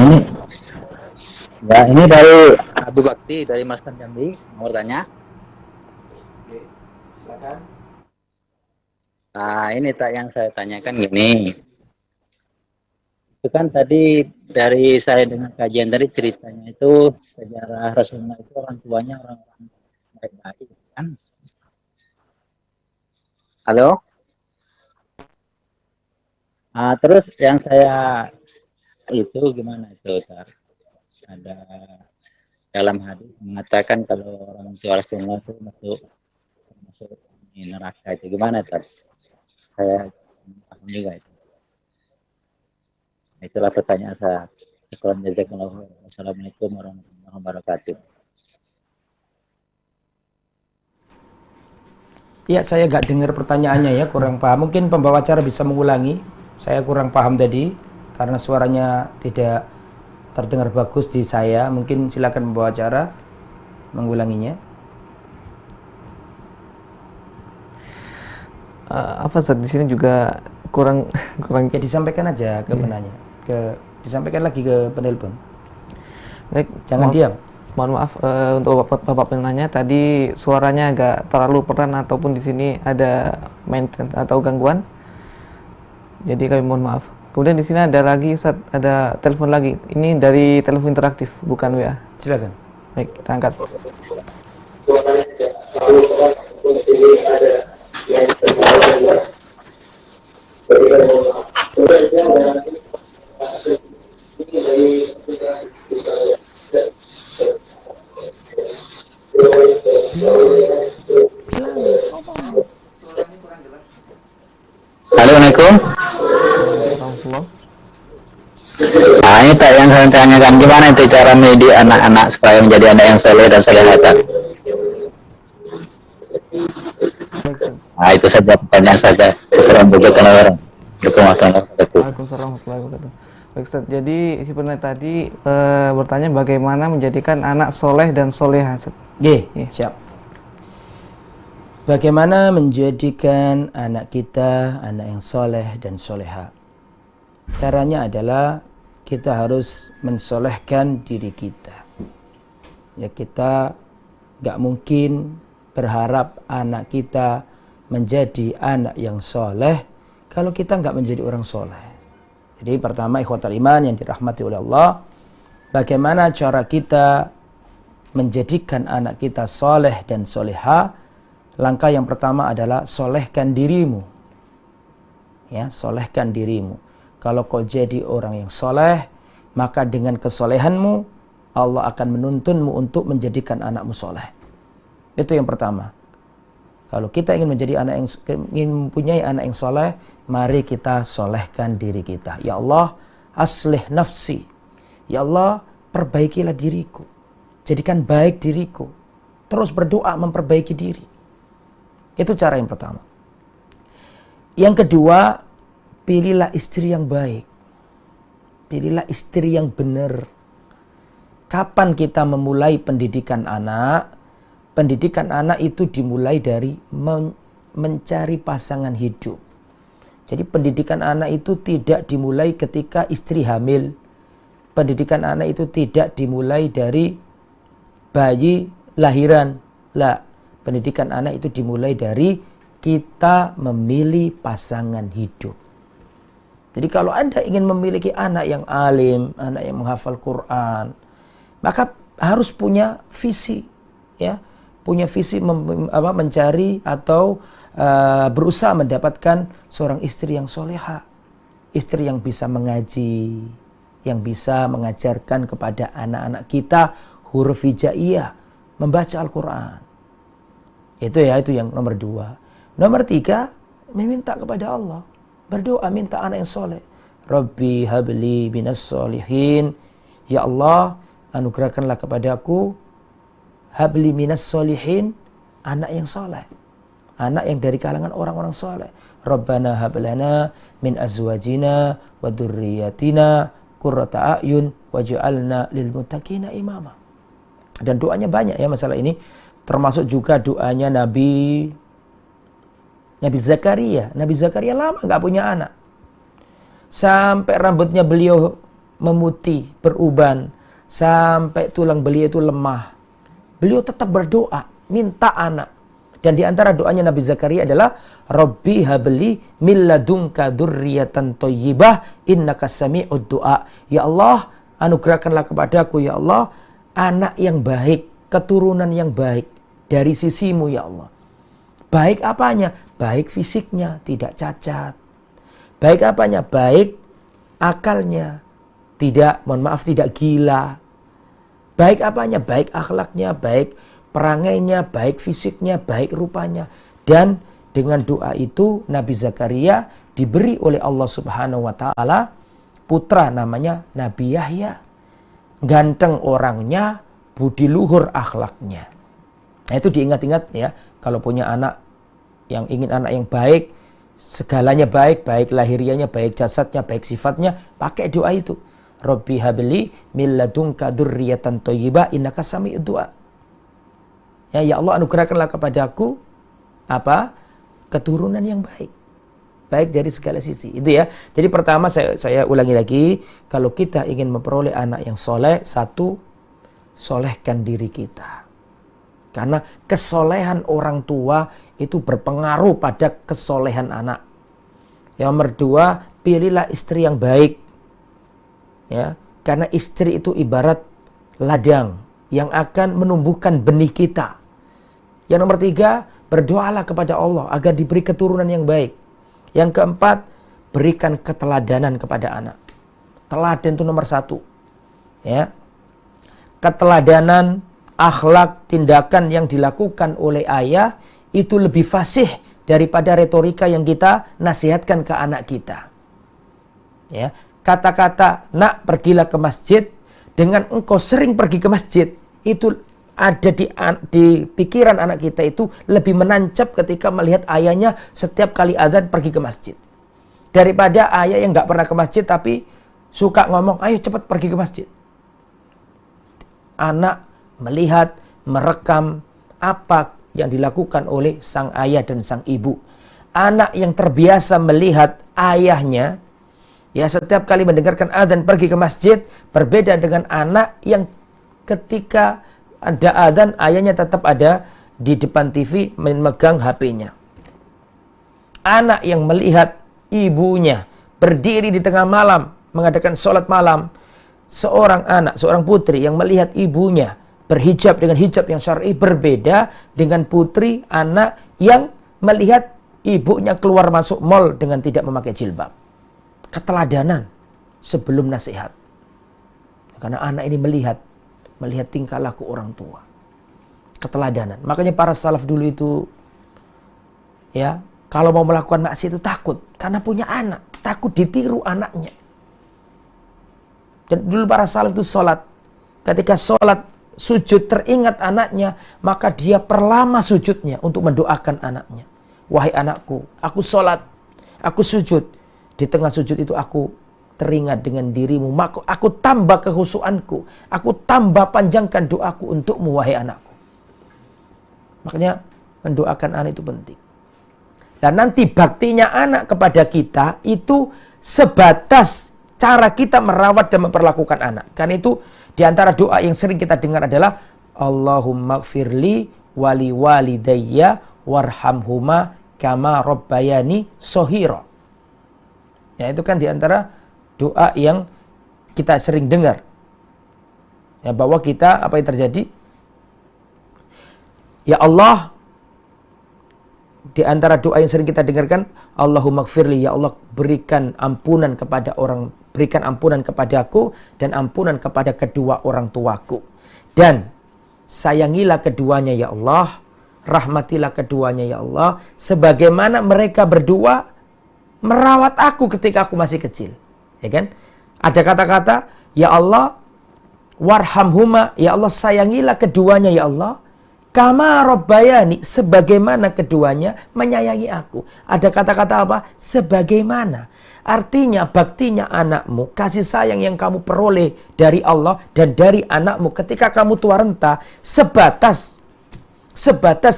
Ini dari Abu Bakti dari Maskan Jambi, mau bertanya. Silakan. Ini yang saya tanyakan gini. Itu kan tadi dari saya dengar kajian dari ceritanya itu sejarah Rasulullah itu orang tuanya orang-orang baik-baik kan. Halo? Terus yang saya itu gimana itu, Tar? Ada dalam hadis mengatakan kalau orang tua Rasulullah itu masuk neraka itu gimana, Tar? Saya paham juga itu. Itulah pertanyaan saya. Assalamualaikum warahmatullahi wabarakatuh. Ya, saya nggak dengar pertanyaannya ya, kurang paham. Mungkin pembawa acara bisa mengulangi. Saya kurang paham tadi karena suaranya tidak terdengar bagus di saya. Mungkin silakan pembawa acara mengulanginya. Apa Ustaz, di sini juga kurang Ya disampaikan aja ke penanya. Disampaikan lagi ke penelpon. Baik, Jangan diam. Mohon maaf untuk Bapak penanya tadi suaranya agak terlalu peran ataupun di sini ada maintenance atau gangguan. Jadi kami mohon maaf. Kemudian di sini ada lagi Ustaz, ada telepon lagi. Ini dari telepon interaktif bukan WA. Silakan. Baik, kita angkat. Assalamualaikum. Alhamdulillah. Ini tak yang saya tanyakan, gimana itu cara mendidik anak-anak supaya menjadi anak yang soleh dan solehah? Itu saja pertanyaan saja. Kurang bejakan orang. Waalaikumsalam warahmatullahi wabarakatuh. Baik Ustaz, jadi si penanya tadi bertanya bagaimana menjadikan anak soleh dan solehah. Siap. Bagaimana menjadikan anak kita anak yang soleh dan soleha? Caranya adalah kita harus mensolehkan diri kita. Ya, kita gak mungkin berharap anak kita menjadi anak yang soleh kalau kita gak menjadi orang soleh. Jadi pertama, ikhwatal iman yang dirahmati oleh Allah, bagaimana cara kita menjadikan anak kita soleh dan soleha? Langkah yang pertama adalah solehkan dirimu. Ya, solehkan dirimu. Kalau kau jadi orang yang soleh, maka dengan kesolehanmu Allah akan menuntunmu untuk menjadikan anakmu soleh. Itu yang pertama. Kalau kita ingin menjadi anak yang ingin mempunyai anak yang soleh, mari kita solehkan diri kita. Ya Allah, aslih nafsi. Ya Allah, perbaikilah diriku. Jadikan baik diriku. Terus berdoa memperbaiki diri. Itu cara yang pertama. Yang kedua, pilihlah istri yang baik. Pilihlah istri yang benar. Kapan kita memulai pendidikan anak? Pendidikan anak itu dimulai dari mencari pasangan hidup. Jadi pendidikan anak itu tidak dimulai ketika istri hamil. Pendidikan anak itu tidak dimulai dari bayi lahiran. Lah. Pendidikan anak itu dimulai dari kita memilih pasangan hidup. Jadi kalau Anda ingin memiliki anak yang alim, anak yang menghafal Quran, maka harus punya visi, ya, punya visi mencari atau berusaha mendapatkan seorang istri yang soleha, istri yang bisa mengaji, yang bisa mengajarkan kepada anak-anak kita huruf hijaiyah, membaca Al-Quran. Itu yang nomor 2. Nomor 3, meminta kepada Allah. Berdoa, minta anak yang soleh. Rabbi habli binas solihin. Ya Allah, anugerahkanlah kepadaku habli minas solihin, anak yang soleh, anak yang dari kalangan orang-orang soleh. Rabbana hablana min azwajina wa dzurriyyatina qurrata a'yun waj'alna lil muttaqina imama. Dan doanya banyak ya masalah ini, termasuk juga doanya Nabi Zakaria. Nabi Zakaria lama nggak punya anak, sampai rambutnya beliau memutih, beruban, sampai tulang beliau itu lemah. Beliau tetap berdoa, minta anak. Dan di antara doanya Nabi Zakaria adalah Rabbi habli min ladunka dzurriyyatan thayyibah innaka sami'ud du'a. Ya Allah, anugerahkanlah kepadaku ya Allah anak yang baik, keturunan yang baik dari sisimu ya Allah. Baik apanya? Baik fisiknya, tidak cacat. Baik apanya? Baik akalnya, tidak gila. Baik apanya? Baik akhlaknya, baik perangainya, baik fisiknya, baik rupanya. Dan dengan doa itu Nabi Zakaria diberi oleh Allah Subhanahu wa taala putra namanya Nabi Yahya. Ganteng orangnya, budi luhur akhlaknya. Nah, itu diingat-ingat ya, kalau punya anak yang ingin anak yang baik, segalanya baik, baik lahirianya, baik jasadnya, baik sifatnya, pakai doa itu. Rabbi habli min ladunka dzurriyyatan thayyibah innaka sami'ud du'a. Ya Allah, anugerahkanlah kepadaku apa? Keturunan yang baik. Baik dari segala sisi. Itu ya. Jadi pertama saya ulangi lagi, kalau kita ingin memperoleh anak yang soleh, satu, solehkan diri kita. Karena kesolehan orang tua itu berpengaruh pada kesolehan anak. Yang nomor dua, pilihlah istri yang baik. Ya, karena istri itu ibarat ladang yang akan menumbuhkan benih kita. Yang nomor tiga, berdoalah kepada Allah agar diberi keturunan yang baik. Yang keempat, berikan keteladanan kepada anak. Teladan itu nomor satu. Ya, keteladanan, akhlak, tindakan yang dilakukan oleh ayah itu lebih fasih daripada retorika yang kita nasihatkan ke anak kita. Ya, kata-kata nak pergilah ke masjid, dengan engkau sering pergi ke masjid, itu ada di pikiran anak kita itu lebih menancap ketika melihat ayahnya setiap kali adzan pergi ke masjid, daripada ayah yang nggak pernah ke masjid tapi suka ngomong ayo cepat pergi ke masjid. Anak melihat, merekam apa yang dilakukan oleh sang ayah dan sang ibu. Anak yang terbiasa melihat ayahnya ya setiap kali mendengarkan adzan pergi ke masjid, berbeda dengan anak yang ketika ada adzan ayahnya tetap ada di depan TV memegang HP-nya. Anak yang melihat ibunya berdiri di tengah malam mengadakan sholat malam, seorang anak, seorang putri yang melihat ibunya berhijab dengan hijab yang syar'i, berbeda dengan putri anak yang melihat ibunya keluar masuk mal dengan tidak memakai jilbab. Keteladanan sebelum nasihat. Karena anak ini melihat tingkah laku orang tua. Keteladanan. Makanya para salaf dulu itu ya, kalau mau melakukan maksiat itu takut karena punya anak, takut ditiru anaknya. Dan dulu para salaf itu sholat, ketika sholat sujud teringat anaknya, maka dia perlama sujudnya untuk mendoakan anaknya. Wahai anakku, aku sholat, aku sujud, di tengah sujud itu aku teringat dengan dirimu, maka aku tambah kehusuanku, aku tambah panjangkan doaku untukmu wahai anakku. Makanya mendoakan anak itu penting. Dan nanti baktinya anak kepada kita itu sebatas cara kita merawat dan memperlakukan anak. Karena itu di antara doa yang sering kita dengar adalah Allahumma gfirli wali walidayya warhamhuma kama rabbayani shohira. Ya, itu kan di antara doa yang kita sering dengar. Ya, bahwa kita apa yang terjadi? Ya Allah, di antara doa yang sering kita dengarkan, Allahumma gfirli, ya Allah berikan ampunan kepada berikan ampunan kepadaku dan ampunan kepada kedua orang tuaku. Dan sayangilah keduanya ya Allah, rahmatilah keduanya ya Allah, sebagaimana mereka berdua merawat aku ketika aku masih kecil. Ya kan? Ada kata-kata, ya Allah, warhamhuma, ya Allah sayangilah keduanya ya Allah, Kama robbayani, sebagaimana keduanya menyayangi aku. Ada kata-kata apa? Sebagaimana. Artinya baktinya anakmu, kasih sayang yang kamu peroleh dari Allah dan dari anakmu ketika kamu tua renta, sebatas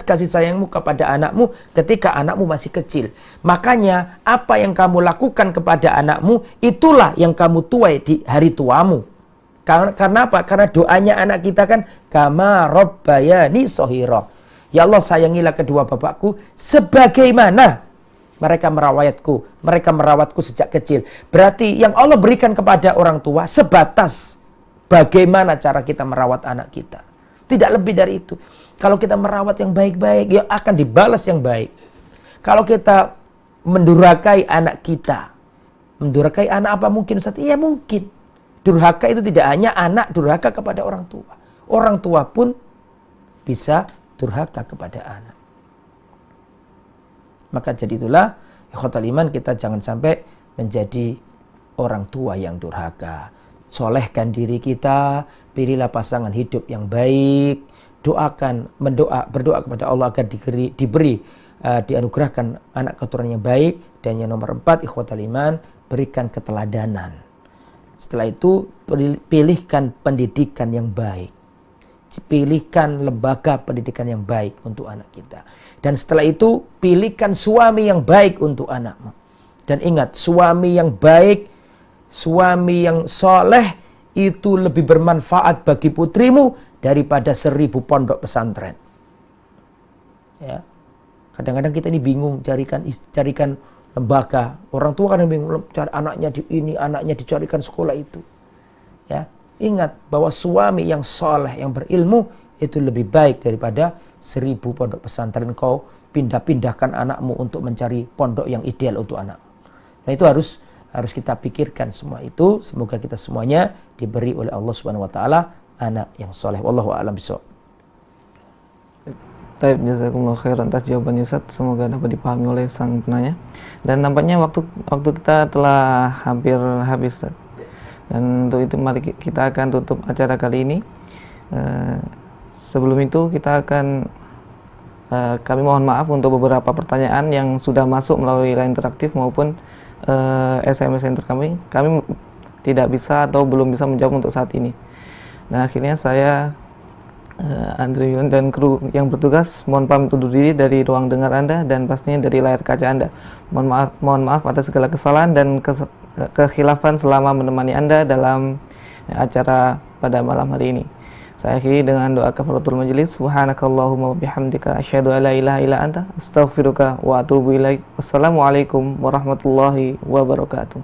kasih sayangmu kepada anakmu ketika anakmu masih kecil. Makanya apa yang kamu lakukan kepada anakmu, itulah yang kamu tuai di hari tuamu. Karena apa? Karena doanya anak kita kan kama robbayani shoghira. Ya Allah, sayangilah kedua bapakku sebagaimana mereka merawatku sejak kecil. Berarti yang Allah berikan kepada orang tua sebatas bagaimana cara kita merawat anak kita. Tidak lebih dari itu. Kalau kita merawat yang baik-baik, ya akan dibalas yang baik. Kalau kita mendurhakai anak kita, mendurhakai anak apa mungkin Ustaz? Iya mungkin. Durhaka itu tidak hanya anak durhaka kepada orang tua. Orang tua pun bisa durhaka kepada anak. Maka jadi itulah, ikhwatal iman, kita jangan sampai menjadi orang tua yang durhaka. Solehkan diri kita, pilihlah pasangan hidup yang baik, berdoa kepada Allah agar dianugerahkan anak keturunan yang baik. Dan yang nomor 4, ikhwatal iman, berikan keteladanan. Setelah itu pilihkan pendidikan yang baik. Pilihkan lembaga pendidikan yang baik untuk anak kita. Dan setelah itu pilihkan suami yang baik untuk anakmu. Dan ingat, suami yang baik, suami yang soleh itu lebih bermanfaat bagi putrimu daripada 1000 pondok pesantren. Ya. Kadang-kadang kita ini bingung carikan lembaga. Orang tua kadang bingung cari anaknya di ini, anaknya dicarikan sekolah itu. Ya, ingat bahwa suami yang soleh, yang berilmu itu lebih baik daripada 1000 pondok pesantren. Kau pindah-pindahkan anakmu untuk mencari pondok yang ideal untuk anak. Nah, itu harus kita pikirkan semua itu. Semoga kita semuanya diberi oleh Allah Subhanahu wa taala anak yang soleh. Wallahu a'lam bishawab. Baik, jazakumullah khairan atas jawabannya Ustaz. Semoga dapat dipahami oleh sang penanya. Dan nampaknya waktu kita telah hampir habis Ustaz. Dan untuk itu mari kita akan tutup acara kali ini. Sebelum itu kita akan kami mohon maaf untuk beberapa pertanyaan yang sudah masuk melalui line interaktif maupun SMS center kami. Kami tidak bisa atau belum bisa menjawab untuk saat ini. Nah, akhirnya saya Andre Yulian dan kru yang bertugas mohon pamit undur diri dari ruang dengar Anda dan pastinya dari layar kaca Anda. Mohon maaf atas segala kesalahan dan kekhilafan selama menemani Anda dalam acara pada malam hari ini. Saya akhiri dengan doa kafaratul majelis. Subhanakallahumma wa bihamdika asyhadu an la ilaha illa anta astaghfiruka wa atubu ilaik. Wassalamualaikum warahmatullahi wabarakatuh.